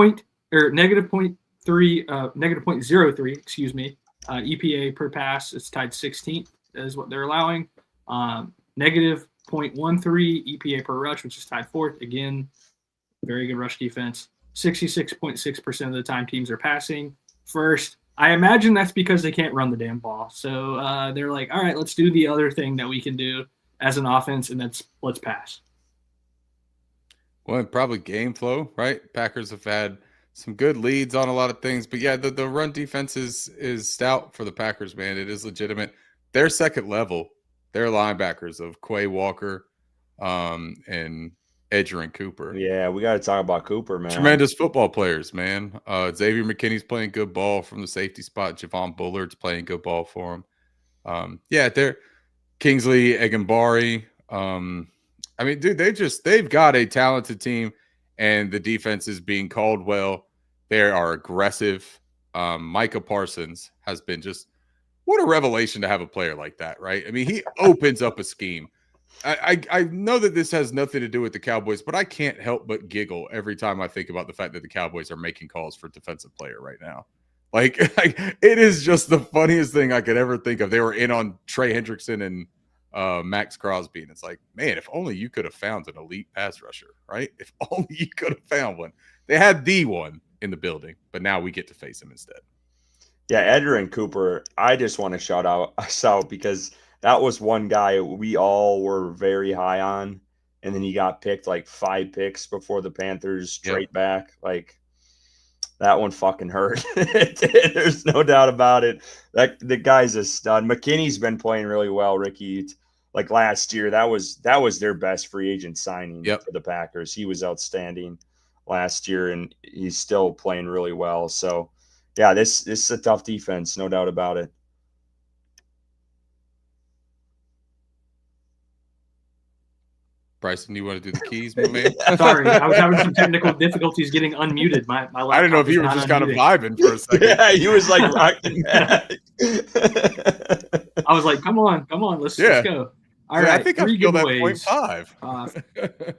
negative 0.03, excuse me. EPA per pass is tied 16th is what they're allowing. Negative 0.13 EPA per rush, which is tied 4th. Again, very good rush defense. 66.6% of the time teams are passing first. I imagine that's because they can't run the damn ball. So they're like, all right, let's do the other thing that we can do as an offense, and let's pass. Well, probably game flow, right? Packers have had some good leads on a lot of things. But, yeah, the run defense is stout for the Packers, man. It is legitimate. Their second level, their linebackers of Quay Walker and Edgerrin Cooper. Yeah, we got to talk about Cooper, man. Tremendous football players, man. Xavier McKinney's playing good ball from the safety spot. Javon Bullard's playing good ball for him. They're Kingsley Egambari. I mean, dude, they've got a talented team, and the defense is being called well. They are aggressive. Micah Parsons has been just what a revelation to have a player like that, right? I mean, he opens up a scheme. I know that this has nothing to do with the Cowboys, but I can't help but giggle every time I think about the fact that the Cowboys are making calls for defensive player right now. Like it is just the funniest thing I could ever think of. They were in on Trey Hendrickson and Max Crosby, and it's like, man, if only you could have found an elite pass rusher, right? If only you could have found one. They had the one in the building, but now we get to face him instead. Yeah, Edgerrin Cooper, I just want to shout out because that was one guy we all were very high on, and then he got picked like 5 picks before the Panthers trade back. Like, that one fucking hurt. There's no doubt about it. The guy's a stud. McKinney's been playing really well, Ricky. Like last year, that was their best free agent signing for the Packers. He was outstanding last year, and he's still playing really well. So, yeah, this is a tough defense, no doubt about it. Bryson, you want to do the keys, my man? Sorry, I was having some technical difficulties getting unmuted. My I didn't know if you were just kind of vibing for a second. Yeah, he was like rocking back. I was like, come on, let's go. All right, I think I feel that 0.5.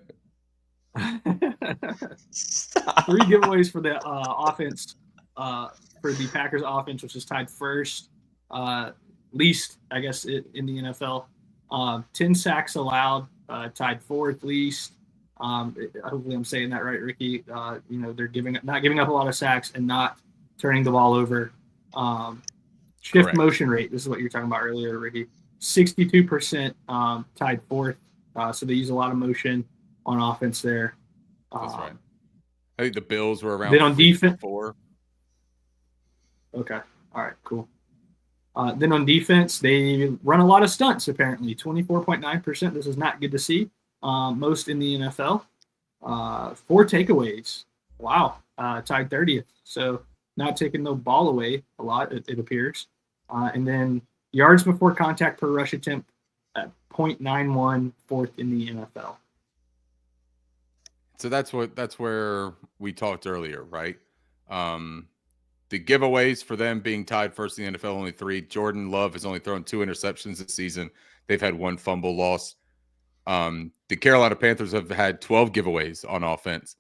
3 giveaways for the offense, for the Packers offense, which is tied first, least, I guess, in the NFL. 10 sacks allowed, tied 4th least. Hopefully I'm saying that right, Ricky. They're not giving up a lot of sacks and not turning the ball over. Shift Correct. motion rate, this is what you were talking about earlier, Ricky. 62%, tied 4th. So they use a lot of motion on offense there. That's right. I think the Bills were around. Then on defense, 4. Okay. All right. Cool. Then on defense, they run a lot of stunts. Apparently, 24.9%. This is not good to see. Most in the NFL. 4 takeaways. Wow. Tied 30th. So not taking the ball away a lot. It appears. And then yards before contact per rush attempt. at .91, fourth in the NFL. So that's where we talked earlier, right? The giveaways for them being tied first in the NFL, only 3. Jordan Love has only thrown 2 interceptions this season. They've had 1 fumble loss. The Carolina Panthers have had 12 giveaways on offense.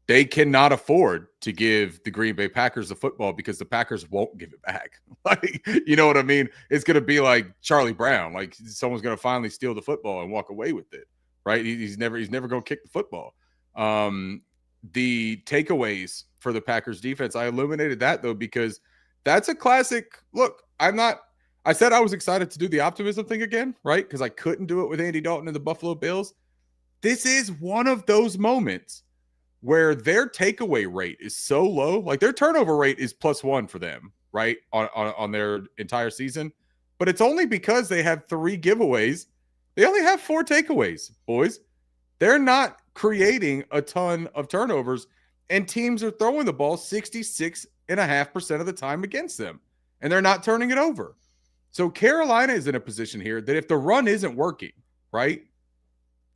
They cannot afford to give the Green Bay Packers the football because the Packers won't give it back. Like, you know what I mean? It's going to be like Charlie Brown. Like, someone's going to finally steal the football and walk away with it, right? He's never going to kick the football. The takeaways for the Packers defense, I illuminated that though, because that's a classic. Look, I said I was excited to do the optimism thing again, right? Because I couldn't do it with Andy Dalton and the Buffalo Bills. This is one of those moments where their takeaway rate is so low. Like, their turnover rate is +1 for them, right? On their entire season. But it's only because they have 3 giveaways. They only have 4 takeaways, boys. They're not creating a ton of turnovers, and teams are throwing the ball 66.5% of the time against them, and they're not turning it over. So Carolina is in a position here that if the run isn't working, right,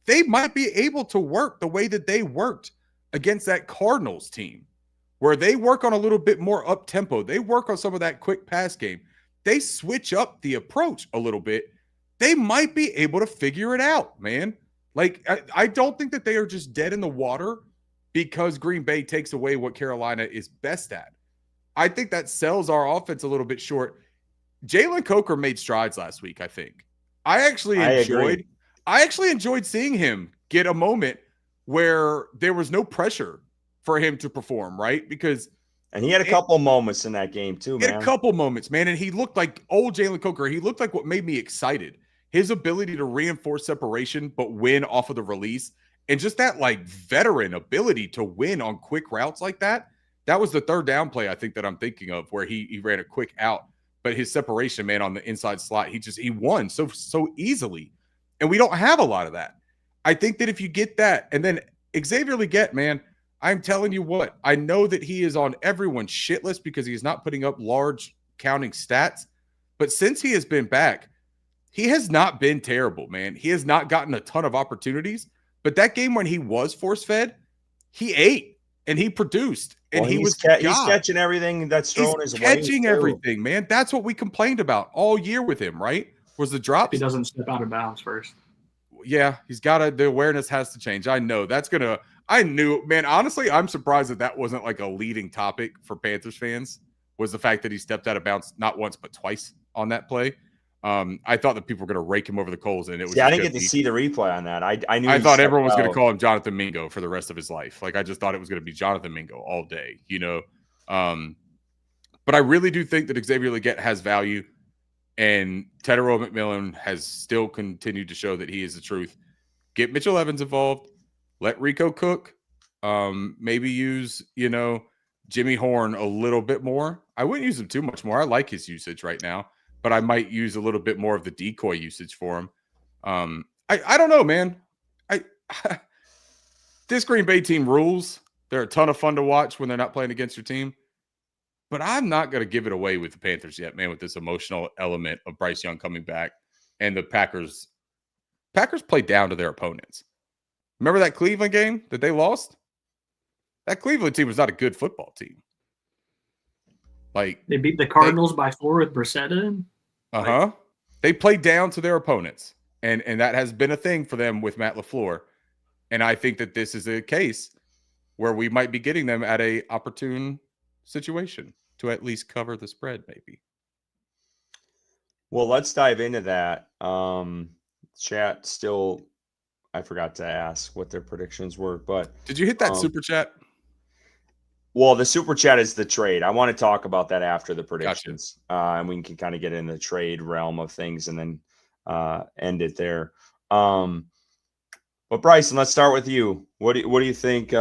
they might be able to work the way that they worked against that Cardinals team, where they work on a little bit more up-tempo. They work on some of that quick pass game. They switch up the approach a little bit. They might be able to figure it out, man. Like, I don't think that they are just dead in the water because Green Bay takes away what Carolina is best at. I think that sells our offense a little bit short. Jalen Coker made strides last week, I think. I actually enjoyed seeing him get a moment where there was no pressure for him to perform, right? And he had a couple moments in that game too, man. A couple moments, man. And he looked like old Jalen Coker. He looked like what made me excited. His ability to reinforce separation, but win off of the release. And just that, like, veteran ability to win on quick routes like that. That was the third down play, I think, that I'm thinking of, where he ran a quick out. But his separation, man, on the inside slot, he won so easily. And we don't have a lot of that. I think that if you get that, and then Xavier Legette, man, I'm telling you what, I know that he is on everyone's shit list because he's not putting up large counting stats. But since he has been back, he has not been terrible, man. He has not gotten a ton of opportunities. But that game when he was force-fed, he ate and he produced. And he's catching everything that's thrown his way. He's catching everything, man. That's what we complained about all year with him, right? Was the drops. He doesn't step out of bounds first. Yeah, the awareness has to change. I know I knew, man, honestly, I'm surprised that wasn't like a leading topic for Panthers fans, was the fact that he stepped out of bounds not once, but twice on that play. I thought that people were going to rake him over the coals, and it was. Yeah, I didn't get to see the replay on that. I knew. I thought everyone was going to call him Jonathan Mingo for the rest of his life. Like, I just thought it was going to be Jonathan Mingo all day, you know. But I really do think that Xavier Legette has value, and Tedero McMillan has still continued to show that he is the truth. Get Mitchell Evans involved. Let Rico cook. Maybe use, Jimmy Horn a little bit more. I wouldn't use him too much more. I like his usage right now, but I might use a little bit more of the decoy usage for him. I don't know, man. This Green Bay team rules. They're a ton of fun to watch when they're not playing against your team. But I'm not going to give it away with the Panthers yet, man, with this emotional element of Bryce Young coming back and the Packers. Packers play down to their opponents. Remember that Cleveland game that they lost? That Cleveland team was not a good football team. Like, they beat the Cardinals by 4 with Brissett in. They play down to their opponents, and that has been a thing for them with Matt LaFleur. And I think that this is a case where we might be getting them at a opportune situation to at least cover the spread, maybe. Well, let's dive into that. Chat still, I forgot to ask what their predictions were, but did you hit that super chat? Well, the super chat is the trade. I want to talk about that after the predictions. Gotcha. And we can kind of get in the trade realm of things and then end it there. But Bryson, let's start with you. What do you think?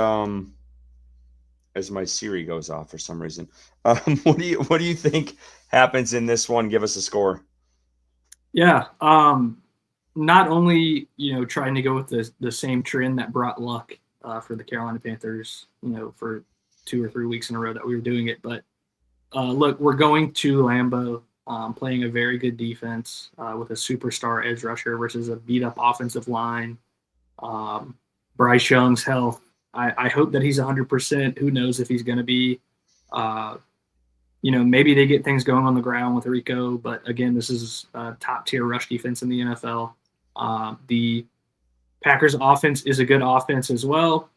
As my Siri goes off for some reason, what do you think happens in this one? Give us a score. Yeah. Not only trying to go with the same trend that brought luck for the Carolina Panthers, for 2 or 3 weeks in a row that we were doing it, but look, we're going to Lambeau. playing a very good defense with a superstar edge rusher versus a beat-up offensive line. Bryce Young's health, I hope that he's 100%. Who knows if he's going to be. Maybe they get things going on the ground with Rico, but again, this is a top-tier rush defense in the NFL. The Packers' offense is a good offense as well.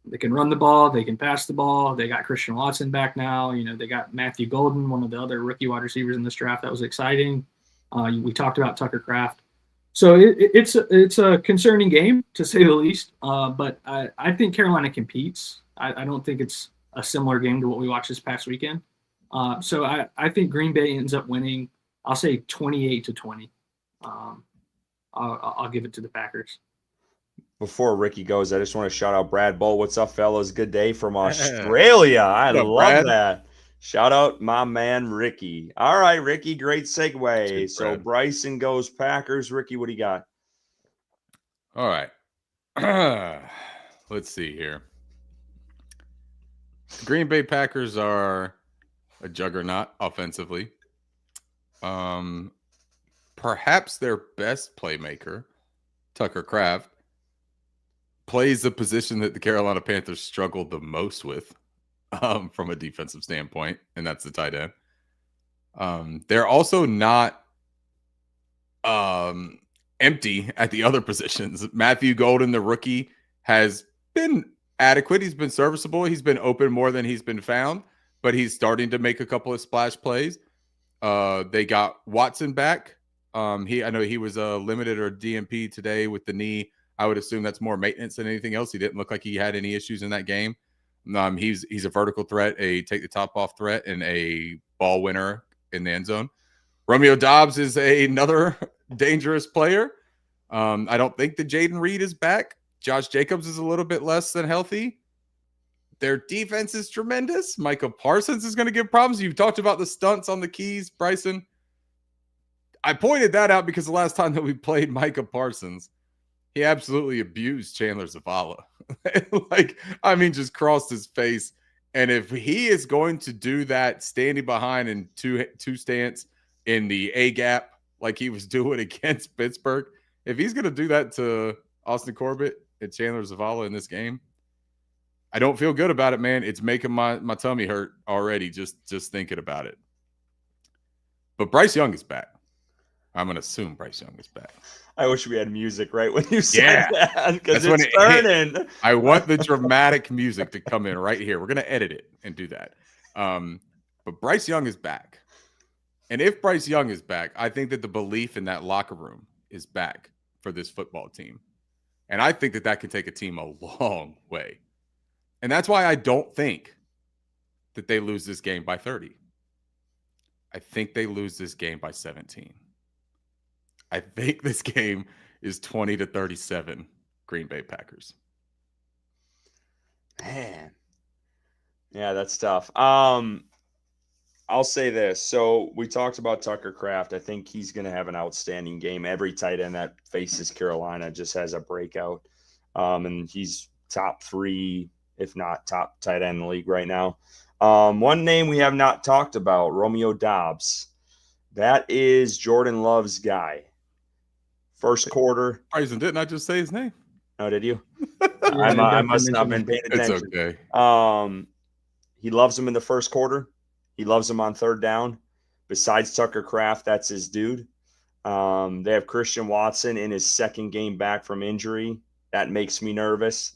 They can run the ball. They can pass the ball. They got Christian Watson back now. They got Matthew Golden, one of the other rookie wide receivers in this draft. That was exciting. We talked about Tucker Kraft. So it's a concerning game, to say the least. But I think Carolina competes. I don't think it's a similar game to what we watched this past weekend. So I think Green Bay ends up winning. I'll say 28-20. I'll give it to the Packers. Before Ricky goes, I just want to shout out Brad Bull. What's up, fellas? Good day from Australia. I What up, love Brad? that. Shout out my man, Ricky. All right, Ricky, great segue. Cheers, So Brad. Bryson goes Packers. Ricky, what do you got? All right. Let's see here. The Green Bay Packers are a juggernaut offensively. Perhaps their best playmaker, Tucker Kraft, plays the position that the Carolina Panthers struggled the most with from a defensive standpoint, and that's the tight end. They're also not empty at the other positions. Matthew Golden, the rookie, has been adequate. He's been serviceable. He's been open more than he's been found, but he's starting to make a couple of splash plays. They got Watson back. I know he was limited or DNP today with the knee. I would assume that's more maintenance than anything else. He didn't look like he had any issues in that game. He's a vertical threat, a take the top off threat, and a ball winner in the end zone. Romeo Doubs is another dangerous player. I don't think that Jaden Reed is back. Josh Jacobs is a little bit less than healthy. Their defense is tremendous. Micah Parsons is going to give problems. You've talked about the stunts on the keys, Bryson. I pointed that out because the last time that we played Micah Parsons, he absolutely abused Chandler Zavala. Just crossed his face. And if he is going to do that standing behind in two stance in the A gap like he was doing against Pittsburgh, if he's going to do that to Austin Corbett and Chandler Zavala in this game, I don't feel good about it, man. It's making my tummy hurt already just thinking about it. But Bryce Young is back. I'm going to assume Bryce Young is back. I wish we had music right when you said that, because That's when it's it hit. turning. I want the dramatic music to come in right here. We're going to edit it and do that. But Bryce Young is back. And if Bryce Young is back, I think that the belief in that locker room is back for this football team. And I think that can take a team a long way. And that's why I don't think that they lose this game by 30. I think they lose this game by 17. I think this game is 20-37 Green Bay Packers. Man. Yeah, that's tough. I'll say this. So we talked about Tucker Kraft. I think he's going to have an outstanding game. Every tight end that faces Carolina just has a breakout. And he's top 3, if not top tight end in the league right now. One name we have not talked about, Romeo Doubs. That is Jordan Love's guy. First quarter. Bryson, didn't I just say his name? Oh, did you? I must not have been paying attention. It's okay. He loves him in the first quarter. He loves him on third down. Besides Tucker Kraft, that's his dude. They have Christian Watson in his second game back from injury. That makes me nervous.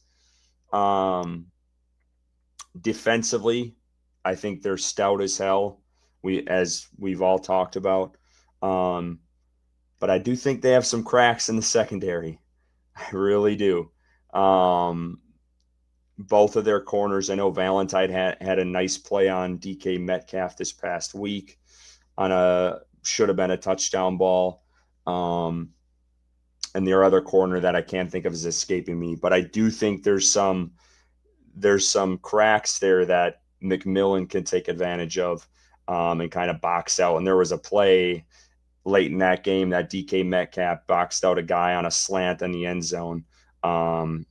Defensively, I think they're stout as hell. As we've all talked about. But I do think they have some cracks in the secondary. I really do. Both of their corners. I know Valentine had a nice play on DK Metcalf this past week on should have been a touchdown ball. And their other corner that I can't think of is escaping me. But I do think there's some cracks there that McMillan can take advantage of and kind of box out. And there was a play late in that game that DK Metcalf boxed out a guy on a slant in the end zone. The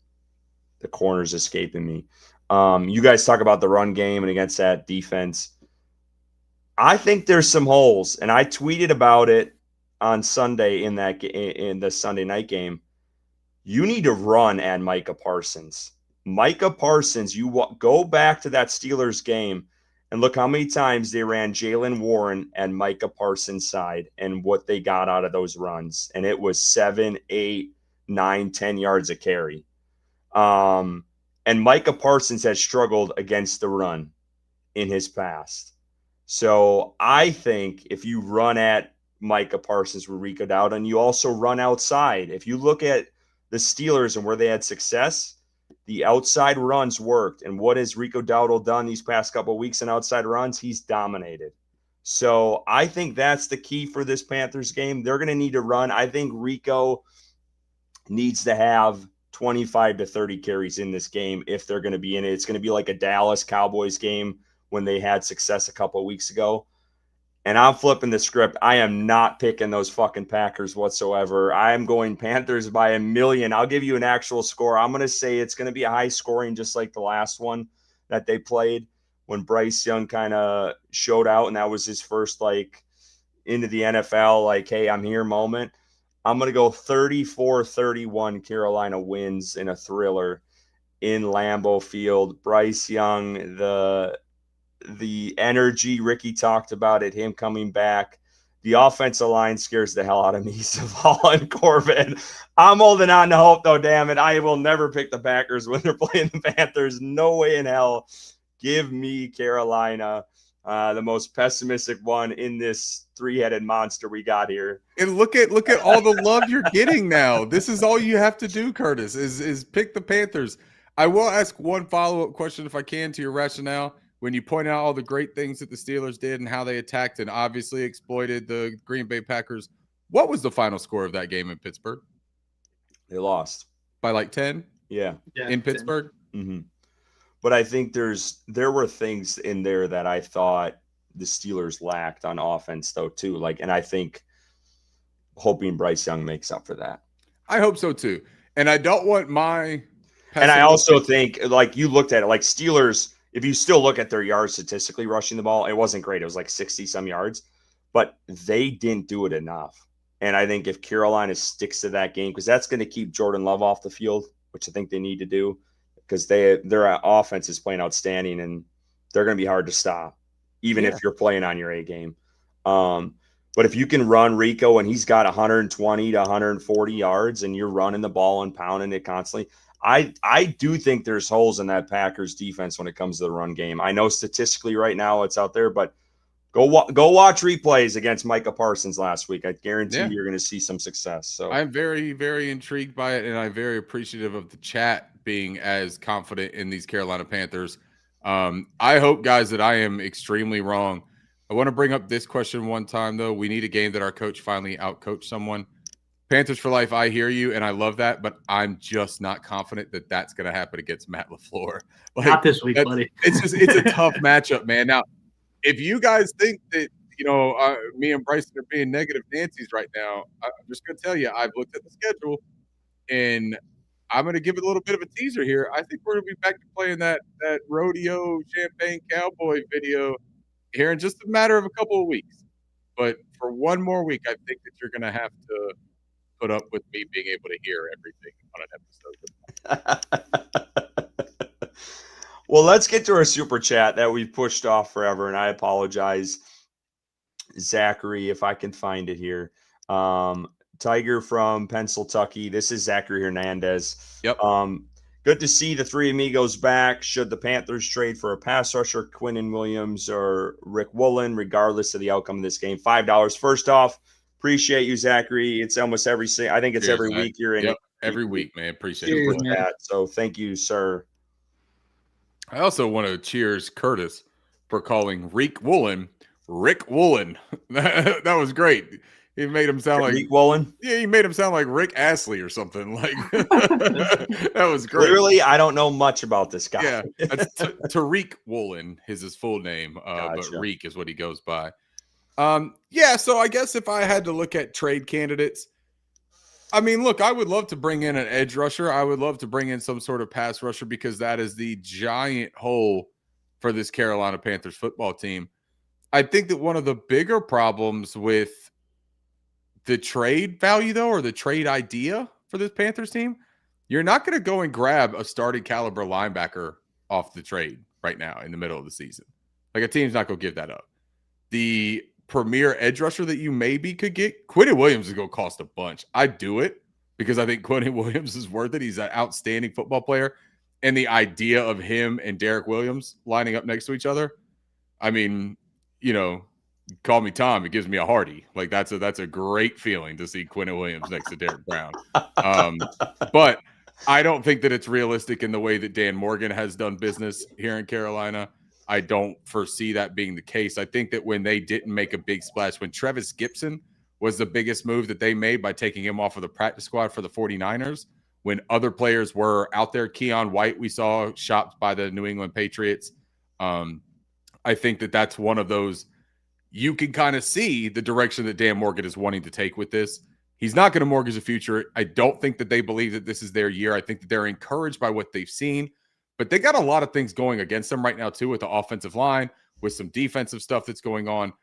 corner's escaping me. You guys talk about the run game and against that defense. I think there's some holes, and I tweeted about it on Sunday in the Sunday night game. You need to run at Micah Parsons. Micah Parsons, go back to that Steelers game and look how many times they ran Jalen Warren and Micah Parsons' side and what they got out of those runs. And it was 7, 8, 9, 10 yards a carry. And Micah Parsons has struggled against the run in his past. So I think if you run at Micah Parsons with Rico Dowdle, and you also run outside, if you look at the Steelers and where they had success, the outside runs worked. And what has Rico Dowdle done these past couple of weeks in outside runs? He's dominated. So I think that's the key for this Panthers game. They're going to need to run. I think Rico needs to have 25 to 30 carries in this game if they're going to be in it. It's going to be like a Dallas Cowboys game when they had success a couple of weeks ago. And I'm flipping the script. I am not picking those fucking Packers whatsoever. I am going Panthers by 1,000,000. I'll give you an actual score. I'm going to say it's going to be a high scoring, just like the last one that they played when Bryce Young kind of showed out. And that was his first, like, into the NFL, like, hey, I'm here moment. I'm going to go 34-31. Carolina wins in a thriller in Lambeau Field. Bryce Young, the energy Ricky talked about it, him coming back. The offensive line scares the hell out of me. Zavala and Corbin. I'm holding on to hope, though, damn it. I will never pick the Packers when they're playing the Panthers. No way in hell. Give me Carolina, the most pessimistic one in this three-headed monster we got here. And look at all the love you're getting now. This is all you have to do, Curtis, is pick the Panthers. I will ask one follow-up question, if I can, to your rationale. When you point out all the great things that the Steelers did and how they attacked and obviously exploited the Green Bay Packers, what was the final score of that game in Pittsburgh? They lost. By like 10? Yeah. In Pittsburgh? Mm-hmm. But I think there were things in there that I thought the Steelers lacked on offense, though, too. Like, and I think hoping Bryce Young makes up for that. I hope so, too. And I don't want my – And I also think, like, you looked at it, like Steelers – if you still look at their yards statistically rushing the ball, it wasn't great. It was like 60-some yards, but they didn't do it enough. And I think if Carolina sticks to that game, because that's going to keep Jordan Love off the field, which I think they need to do, because their offense is playing outstanding, and they're going to be hard to stop, even if you're playing on your A game. But if you can run Rico and he's got 120 to 140 yards and you're running the ball and pounding it constantly, I do think there's holes in that Packers defense when it comes to the run game. I know statistically right now it's out there, but go watch replays against Micah Parsons last week. I guarantee you're going to see some success. So I'm very, very intrigued by it, and I'm very appreciative of the chat being as confident in these Carolina Panthers. I hope, guys, that I am extremely wrong. I want to bring up this question one time, though. We need a game that our coach finally outcoached someone. Panthers for life, I hear you, and I love that, but I'm just not confident that that's going to happen against Matt LaFleur. Like, not this week, buddy. It's a tough matchup, man. Now, if you guys think that, me and Bryce are being negative Nancy's right now, I'm just going to tell you, I've looked at the schedule, and I'm going to give it a little bit of a teaser here. I think we're going to be back to playing that rodeo Champagne Cowboy video here in just a matter of a couple of weeks. But for one more week, I think that you're going to have to put up with me being able to hear everything on an episode. Well, let's get to our super chat that we've pushed off forever, and I apologize, Zachary, if I can find it here. Tiger from Pennsylvania. This is Zachary Hernandez. Yep. Good to see the three amigos back. Should the Panthers trade for a pass rusher, Quinnen Williams or Rick Woolen, regardless of the outcome of this game? $5. First off, appreciate you, Zachary. It's almost I think it's every week you're in it. Every week, man. Appreciate it. That. So thank you, sir. I also want to cheers Curtis for calling Rick Woolen Rick Woolen. That was great. He made him sound like Rick Woolen. Yeah, he made him sound like Rick Astley or something. Like that was great. Clearly, I don't know much about this guy. Yeah, that's Tariq Woolen is his full name, Gotcha. but Reek is what he goes by. Yeah, so I guess if I had to look at trade candidates, I mean, look, I would love to bring in an edge rusher. I would love to bring in some sort of pass rusher because that is the giant hole for this Carolina Panthers football team. I think that one of the bigger problems with the trade value, though, or the trade idea for this Panthers team, you're not going to go and grab a starting caliber linebacker off the trade right now in the middle of the season. Like, a team's not going to give that up. The premier edge rusher that you maybe could get, Quinnen Williams is going to cost a bunch. I'd do it because I think Quinnen Williams is worth it. He's an outstanding football player. And the idea of him and Derek Williams lining up next to each other, I mean, you know, call me Tom, it gives me a hearty. Like, that's a great feeling to see Quinnen Williams next to Derek Brown. But I don't think that it's realistic in the way that Dan Morgan has done business here in Carolina. I don't foresee that being the case. I think that when they didn't make a big splash, when Trevis Gibson was the biggest move that they made by taking him off of the practice squad for the 49ers, when other players were out there, Keon White, we saw shopped by the New England Patriots. I think that that's one of those, you can kind of see the direction that Dan Morgan is wanting to take with this. He's not going to mortgage the future. I don't think that they believe that this is their year. I think that they're encouraged by what they've seen, but they got a lot of things going against them right now too, with the offensive line, with some defensive stuff that's going on.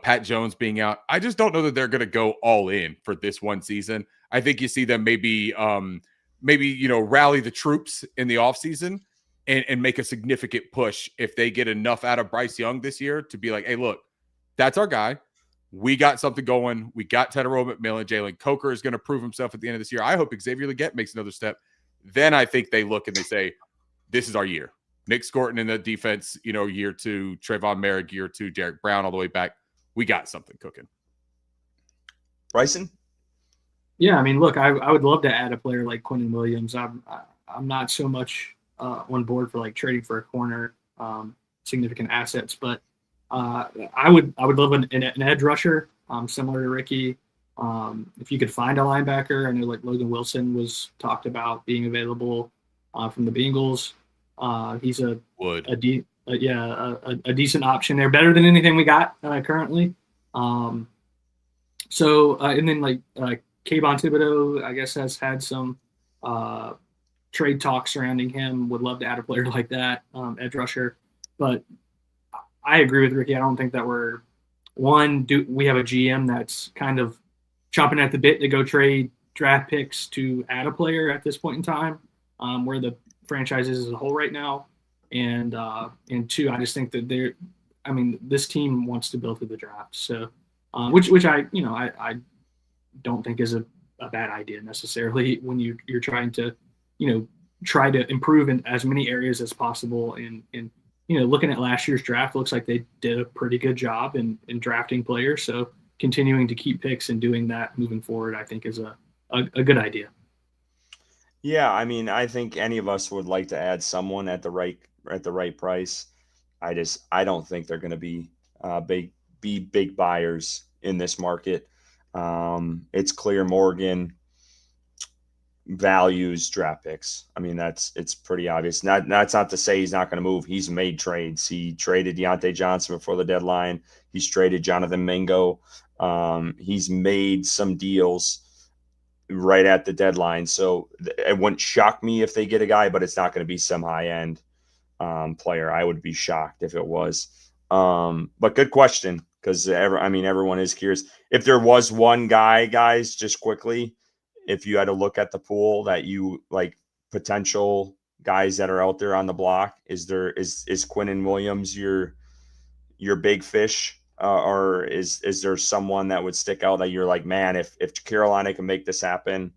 Pat Jones being out. I just don't know that they're going to go all in for this one season. I think you see them maybe rally the troops in the offseason and make a significant push if they get enough out of Bryce Young this year to be like, hey, look, that's our guy. We got something going. We got Tedero McMillan. Jalen Coker is going to prove himself at the end of this year. I hope Xavier Legette makes another step. Then I think they look and they say, this is our year. Nick Scorton in the defense, year 2, Trayvon Merrick, year 2, Derek Brown all the way back. We got something cooking. Bryson? Yeah, I mean, look, I would love to add a player like Quinnen Williams. I'm not so much on board for like trading for a corner, significant assets, but I would love an edge rusher, similar to Ricky. If you could find a linebacker, I know like Logan Wilson was talked about being available from the Bengals. He's a decent option there, better than anything we got currently. And then like Kayvon Thibodeau, I guess, has had some trade talk surrounding him. Would love to add a player like that, edge rusher. But I agree with Ricky. I don't think that we have a GM that's kind of chomping at the bit to go trade draft picks to add a player at this point in time, where the franchise is as a whole right now. And 2, I just think that this team wants to build through the draft. So, which I don't think is a bad idea necessarily when you're trying to, try to improve in as many areas as possible. And looking at last year's draft, looks like they did a pretty good job in drafting players. So continuing to keep picks and doing that moving forward, I think is a good idea. Yeah, I mean, I think any of us would like to add someone at the right price. I don't think they're going to be big buyers in this market. It's clear Morgan values draft picks. I mean, it's pretty obvious. That's not to say he's not going to move. He's made trades. He traded Deontay Johnson before the deadline. He's traded Jonathan Mingo. He's made some deals right at the deadline. So it wouldn't shock me if they get a guy, but it's not going to be some high-end player. I would be shocked if it was. But good question, because everyone is curious. If there was one guy, guys, just quickly, if you had to look at the pool that you like, potential guys that are out there on the block, is Quinnen Williams your big fish? Or is there someone that would stick out that you're like, man, if Carolina can make this happen,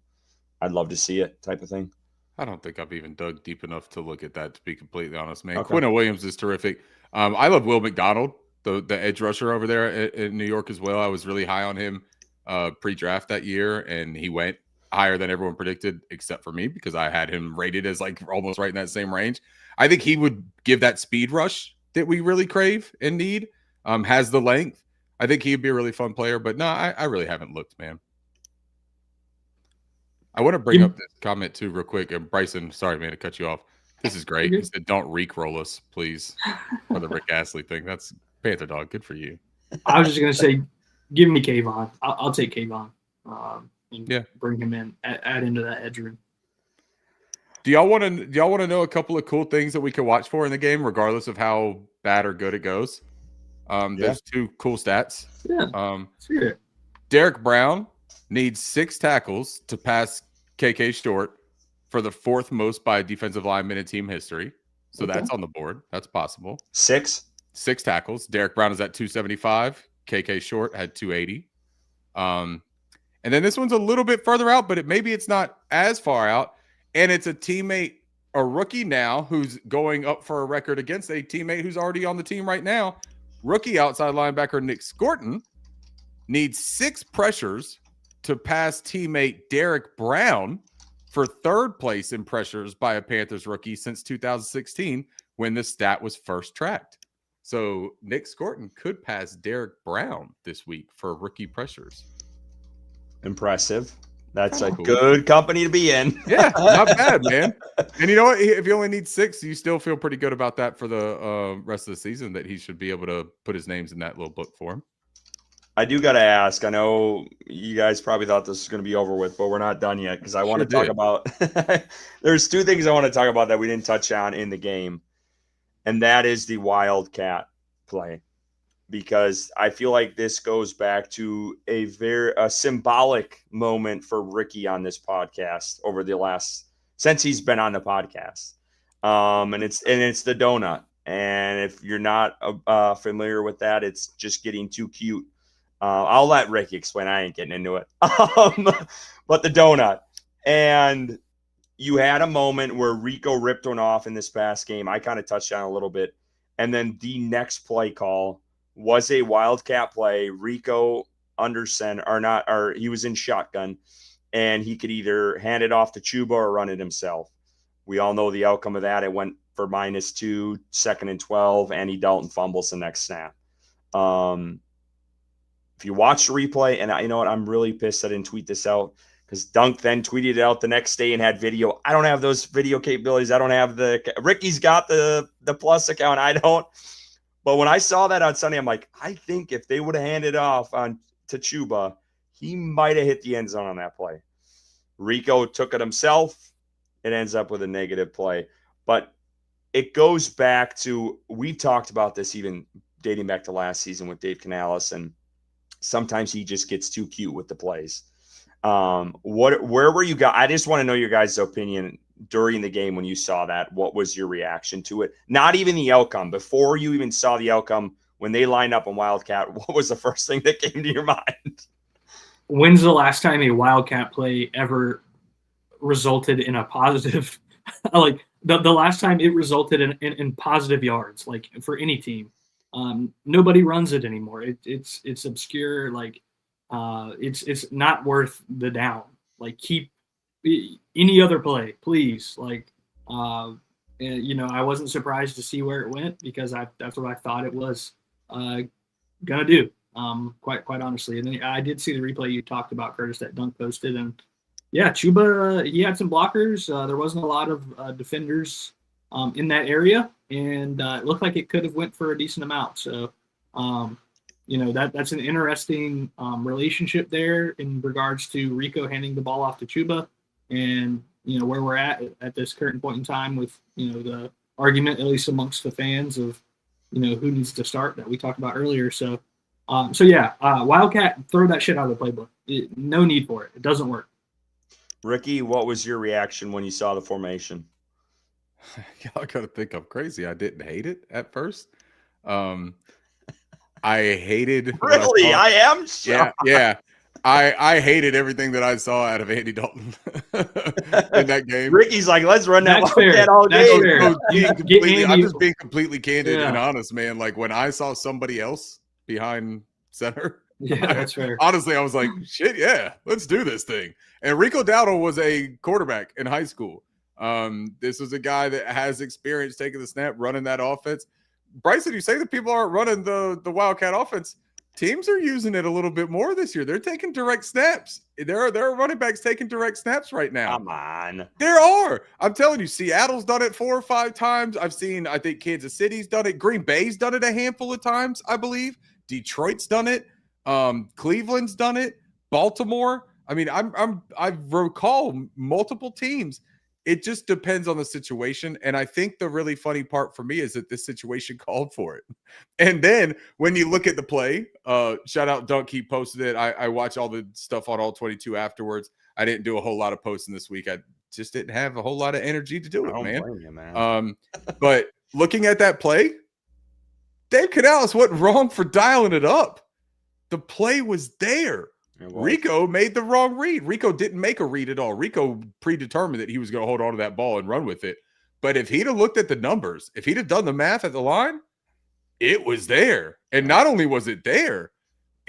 I'd love to see it, type of thing? I don't think I've even dug deep enough to look at that, to be completely honest, man. Okay. Quinnen Williams is terrific. I love Will McDonald, the edge rusher over there in New York as well. I was really high on him pre-draft that year, and he went higher than everyone predicted, except for me, because I had him rated as like almost right in that same range. I think he would give that speed rush that we really crave and need. Has the length. I think he'd be a really fun player, but no, I really haven't looked, man. I want to bring up this comment too real quick. And Bryson, sorry, man, to cut you off. This is great. He said, don't Reek-roll us, please, for the Rick Astley thing. That's Panther Dog. Good for you. I was just going to say, give me Kayvon. I'll take Kayvon and bring him in, add into that edge room. Do y'all want to know a couple of cool things that we can watch for in the game, regardless of how bad or good it goes? There's two cool stats. Yeah. Sure. Derek Brown needs 6 tackles to pass KK Short for the 4th most by a defensive lineman in team history. So that's on the board. That's possible. 6 tackles. Derek Brown is at 275. KK Short had 280. And then this one's a little bit further out, but maybe it's not as far out. And it's a teammate, a rookie now, who's going up for a record against a teammate who's already on the team right now. Rookie outside linebacker Nick Scorton needs 6 pressures to pass teammate Derek Brown for 3rd place in pressures by a Panthers rookie since 2016 when the stat was first tracked. So Nick Scorton could pass Derek Brown this week for rookie pressures. Impressive. That's Kinda a cool. good company to be in. Yeah, not bad, man. And you know what? If you only need 6, you still feel pretty good about that for the rest of the season, that he should be able to put his names in that little book for him. I do got to ask. I know you guys probably thought this was going to be over with, but we're not done yet because I want to talk about there's 2 things I want to talk about that we didn't touch on in the game, and that is the Wildcat play, because I feel like this goes back to a very symbolic moment for Ricky on this podcast over the last since he's been on the podcast, and it's the donut. And if you're not familiar with that, it's just getting too cute. I'll let Ricky explain. I ain't getting into it. But the donut. And you had a moment where Rico ripped one off in this past game. I kind of touched on a little bit. And then the next play call was a Wildcat play. Rico under center, or he was in shotgun, and he could either hand it off to Chuba or run it himself. We all know the outcome of that. It went for -2, 2nd and 12, and Dalton fumbles the next snap. If you watch the replay, and you know what, I'm really pissed I didn't tweet this out, because Dunk then tweeted it out the next day and had video. I don't have those video capabilities. I don't have Ricky's got the plus account. I don't. But when I saw that on Sunday, I'm like, I think if they would have handed off to Chuba, he might have hit the end zone on that play. Rico took it himself. It ends up with a negative play. But it goes back to, we've talked about this even dating back to last season with Dave Canales, and sometimes he just gets too cute with the plays. Where were you guys? I just want to know your guys' opinion during the game when you saw that. What was your reaction to it? Not even the outcome. Before you even saw the outcome, when they lined up on Wildcat, what was the first thing that came to your mind? When's the last time a Wildcat play ever resulted in a positive? Like the last time it resulted in positive yards, like for any team. Nobody runs it anymore. It's obscure. Like it's not worth the down. Like, keep any other play, please. Like I wasn't surprised to see where it went, because that's what I thought it was gonna do. Quite honestly. And then I did see the replay you talked about, Curtis, that Dunk posted, and yeah, Chuba, he had some blockers. There wasn't a lot of defenders in that area, and it looked like it could have went for a decent amount. So, that's an interesting relationship there in regards to Rico handing the ball off to Chuba, and where we're at this current point in time with the argument, at least amongst the fans, of who needs to start that we talked about earlier. So Wildcat, throw that shit out of the playbook. No need for it. It doesn't work. Ricky, what was your reaction when you saw the formation? Y'all gotta think I'm crazy. I didn't hate it at first. I hated. Really, I am shocked. Yeah. I hated everything that I saw out of Andy Dalton in that game. Ricky's like, let's run that Wildcat all game. I'm just being completely candid and honest, man. Like, when I saw somebody else behind center, that's fair. Honestly, I was like, shit, yeah, let's do this thing. And Rico Dowdle was a quarterback in high school. This was a guy that has experience taking the snap, running that offense. Bryce, did you say that people aren't running the Wildcat offense? Teams are using it a little bit more this year. They're taking direct snaps. There are running backs taking direct snaps right now. Come on. There are. I'm telling you, Seattle's done it 4 or 5 times. I think Kansas City's done it. Green Bay's done it a handful of times, I believe. Detroit's done it. Cleveland's done it. Baltimore. I mean, I recall multiple teams it just depends on the situation. And I think the really funny part for me is that this situation called for it. And then when you look at the play, shout out Dunk, he posted it. I watch all the stuff on All 22 afterwards. I didn't do a whole lot of posting this week. I just didn't have a whole lot of energy to do it, I don't man. blame you, man. But looking at that play, Dave Canales wasn't wrong for dialing it up. The play was there. Rico made the wrong read. Rico didn't make a read at all. Rico predetermined that he was going to hold on to that ball and run with it. But if he'd have looked at the numbers, if he'd have done the math at the line, it was there. And not only was it there,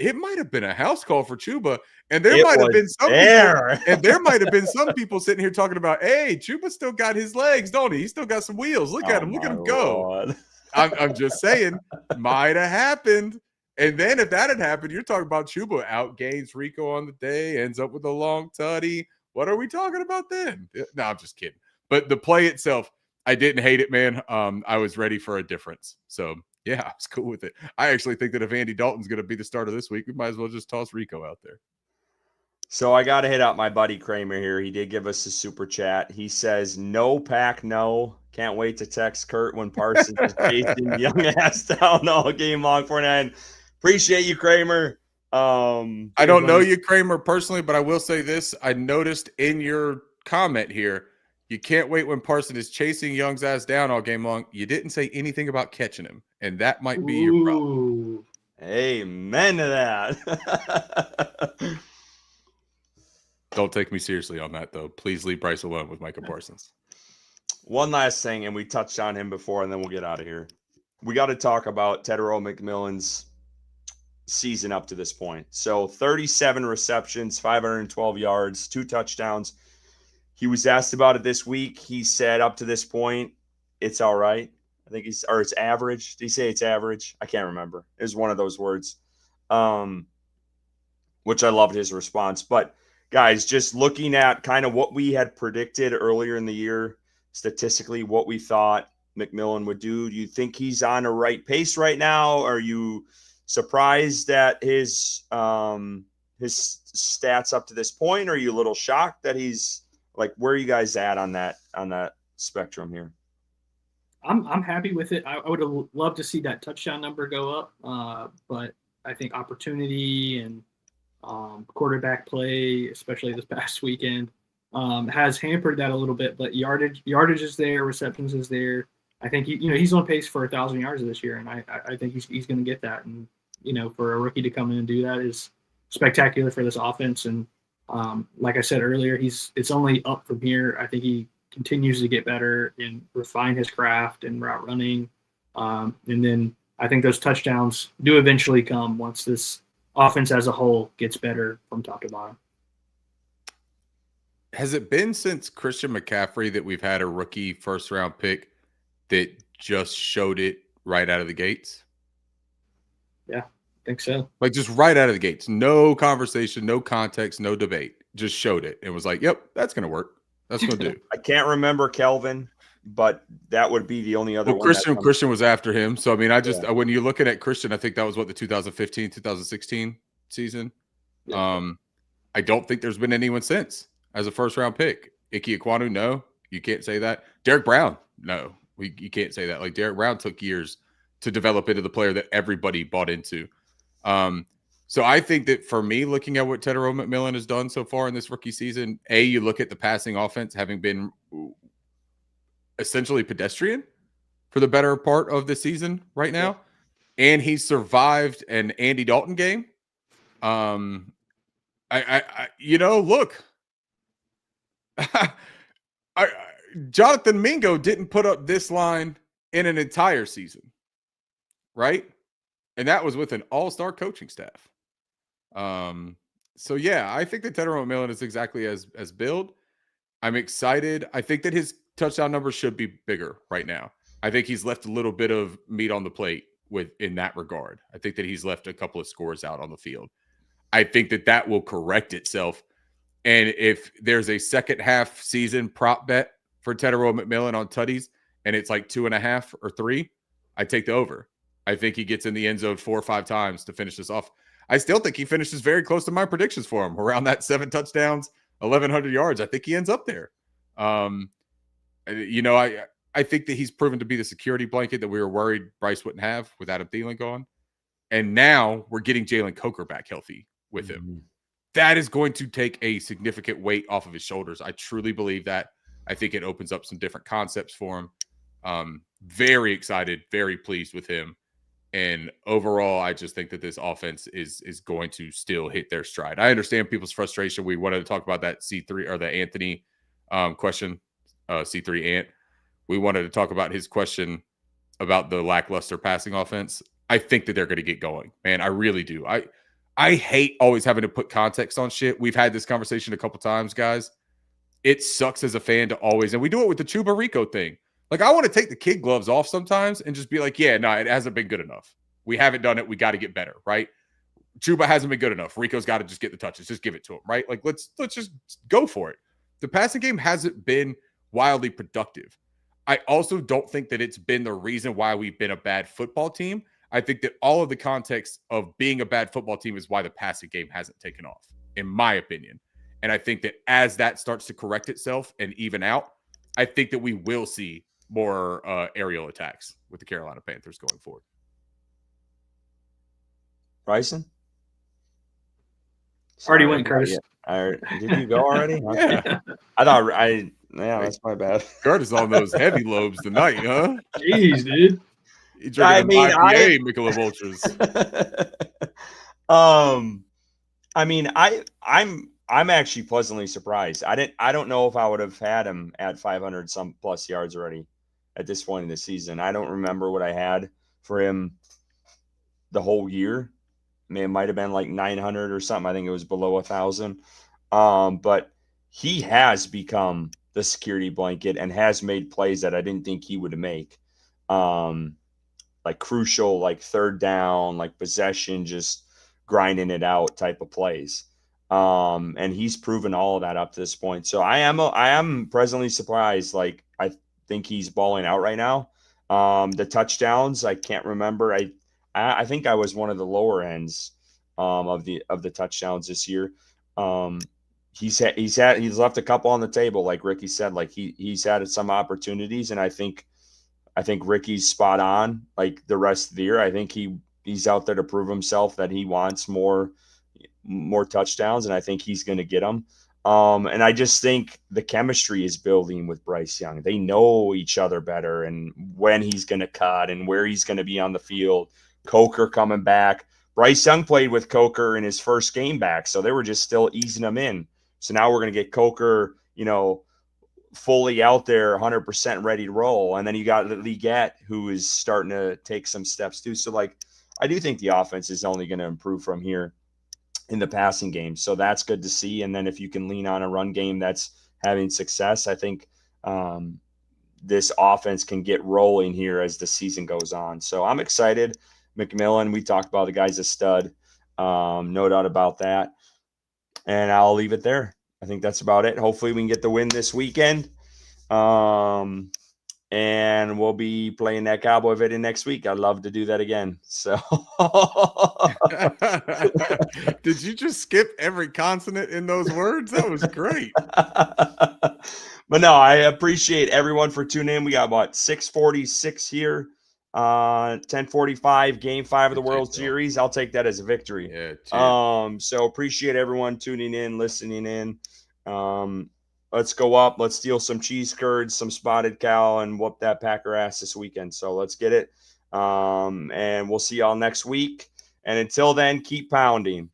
it might have been a house call for Chuba. And there might have been some people, and there might have been some people sitting here talking about, hey, Chuba still got his legs, don't he? He still got some wheels. Look at him. Look at him go. I'm just saying, might have happened. And then if that had happened, you're talking about Chuba outgains Rico on the day, ends up with a long tutty. What are we talking about then? No, I'm just kidding. But the play itself, I didn't hate it, man. I was ready for a difference. So, yeah, I was cool with it. I actually think that if Andy Dalton's going to be the starter this week, we might as well just toss Rico out there. So I got to hit out my buddy Kramer here. He did give us a super chat. He says, no pack, no. Can't wait to text Kurt when Parsons is chasing young ass down all game long for 9. Appreciate you, Kramer. I don't know you, Kramer, personally, but I will say this. I noticed in your comment here, you can't wait when Parsons is chasing Young's ass down all game long. You didn't say anything about catching him, and that might be your problem. Amen to that. Don't take me seriously on that, though. Please leave Bryce alone with Micah Parsons. One last thing, and we touched on him before, and then we'll get out of here. We got to talk about Tetairoa McMillan's season up to this point. So 37 receptions, 512 yards, 2 touchdowns. He was asked about it this week. He said up to this point, it's all right. I think it's average. Did he say it's average? I can't remember. It was one of those words, which I loved his response. But guys, just looking at kind of what we had predicted earlier in the year, statistically, what we thought McMillan would do. Do you think he's on a right pace right now? Are you surprised at his stats up to this point? Or are you a little shocked that he's like, where are you guys at on that spectrum here? I'm happy with it. I would have loved to see that touchdown number go up, but I think opportunity and quarterback play, especially this past weekend, has hampered that a little bit. But yardage is there, receptions is there. I think he's on pace for 1,000 yards this year, and I think he's going to get that. And for a rookie to come in and do that is spectacular for this offense. And like I said earlier, it's only up from here. I think he continues to get better and refine his craft and route running. And then I think those touchdowns do eventually come once this offense as a whole gets better from top to bottom. Has it been since Christian McCaffrey that we've had a rookie first-round pick that just showed it right out of the gates? Yeah, I think so. Like just right out of the gates. No conversation, no context, no debate. Just showed it. It was like, yep, that's going to work. That's going to do. I can't remember Kelvin, but that would be the only other one. Christian was after him. So, I mean, when you're looking at Christian, I think that was the 2015, 2016 season. Yeah. I don't think there's been anyone since as a first-round pick. Ike Ekwonu, no. You can't say that. Derek Brown, no. You can't say that. Like, Derek Brown took years to develop into the player that everybody bought into. So I think that for me, looking at what Tetairoa McMillan has done so far in this rookie season, you look at the passing offense having been essentially pedestrian for the better part of the season right now. And he survived an Andy Dalton game. Look, Jonathan Mingo didn't put up this line in an entire season, right? And that was with an all-star coaching staff. So yeah, I think that Tetairoa McMillan is exactly as billed. I'm excited. I think that his touchdown numbers should be bigger right now. I think he's left a little bit of meat on the plate in that regard. I think that he's left a couple of scores out on the field. I think that will correct itself. And if there's a second half season prop bet for Tetairoa McMillan on tutties, and it's like 2.5 or 3, I take the over. I think he gets in the end zone 4 or 5 times to finish this off. I still think he finishes very close to my predictions for him, around that 7 touchdowns, 1,100 yards. I think he ends up there. You know, I think that he's proven to be the security blanket that we were worried Bryce wouldn't have with Adam Thielen gone. And now we're getting Jalen Coker back healthy with him. That is going to take a significant weight off of his shoulders. I truly believe that. I think it opens up some different concepts for him. Very excited, very pleased with him. And overall, I just think that this offense is going to still hit their stride. I understand people's frustration. We wanted to talk about that C3 or the Anthony question, C3 Ant. We wanted to talk about his question about the lackluster passing offense. I think that they're going to get going, man. I really do. I hate always having to put context on shit. We've had this conversation a couple times, guys. It sucks as a fan to always, and we do it with the Chuba Rico thing. Like, I want to take the kid gloves off sometimes and just be like, yeah, no, it hasn't been good enough. We haven't done it. We got to get better, right? Chuba hasn't been good enough. Rico's got to just get the touches. Just give it to him, right? Like, let's just go for it. The passing game hasn't been wildly productive. I also don't think that it's been the reason why we've been a bad football team. I think that all of the context of being a bad football team is why the passing game hasn't taken off, in my opinion. And I think that as that starts to correct itself and even out, I think that we will see more aerial attacks with the Carolina Panthers going forward. Bryson? Already went, Curtis. Did you go already? Yeah. That's my bad. Curtis on those heavy lobes tonight, huh? Jeez, dude. He drinking IPA Michelob Ultras. I'm actually pleasantly surprised. I don't know if I would have had him at 500 some plus yards already at this point in the season. I don't remember what I had for him the whole year. I mean, it might have been like 900 or something. I think it was below 1,000. But he has become the security blanket and has made plays that I didn't think he would make. Like crucial, like third down, like possession, just grinding it out type of plays. And he's proven all of that up to this point. So I am presently surprised. Like, I think he's balling out right now. The touchdowns, I can't remember. I think I was one of the lower ends of the touchdowns this year. He's left a couple on the table, like Ricky said. Like he's had some opportunities, and I think Ricky's spot on. Like the rest of the year, I think he's out there to prove himself that he wants more touchdowns, and I think he's going to get them. And I just think the chemistry is building with Bryce Young. They know each other better, and when he's going to cut and where he's going to be on the field. Coker coming back. Bryce Young played with Coker in his first game back, so they were just still easing him in. So now we're going to get Coker, fully out there, 100% ready to roll. And then you got Leggett, who is starting to take some steps too. So, I do think the offense is only going to improve from here in the passing game. So that's good to see. And then if you can lean on a run game that's having success, I think this offense can get rolling here as the season goes on. So I'm excited. McMillan, we talked about, the guy's a stud. No doubt about that. And I'll leave it there. I think that's about it. Hopefully we can get the win this weekend. And we'll be playing that Cowboy video next week. I'd love to do that again. So Did you just skip every consonant in those words? That was great. But no, I appreciate everyone for tuning in. We got about 6:46 here. 10:45, Game 5 of the World Series. I'll take that as a victory. Yeah. So appreciate everyone tuning in, listening in. Let's go up. Let's steal some cheese curds, some spotted cow, and whoop that Packer ass this weekend. So let's get it. And we'll see y'all next week. And until then, keep pounding.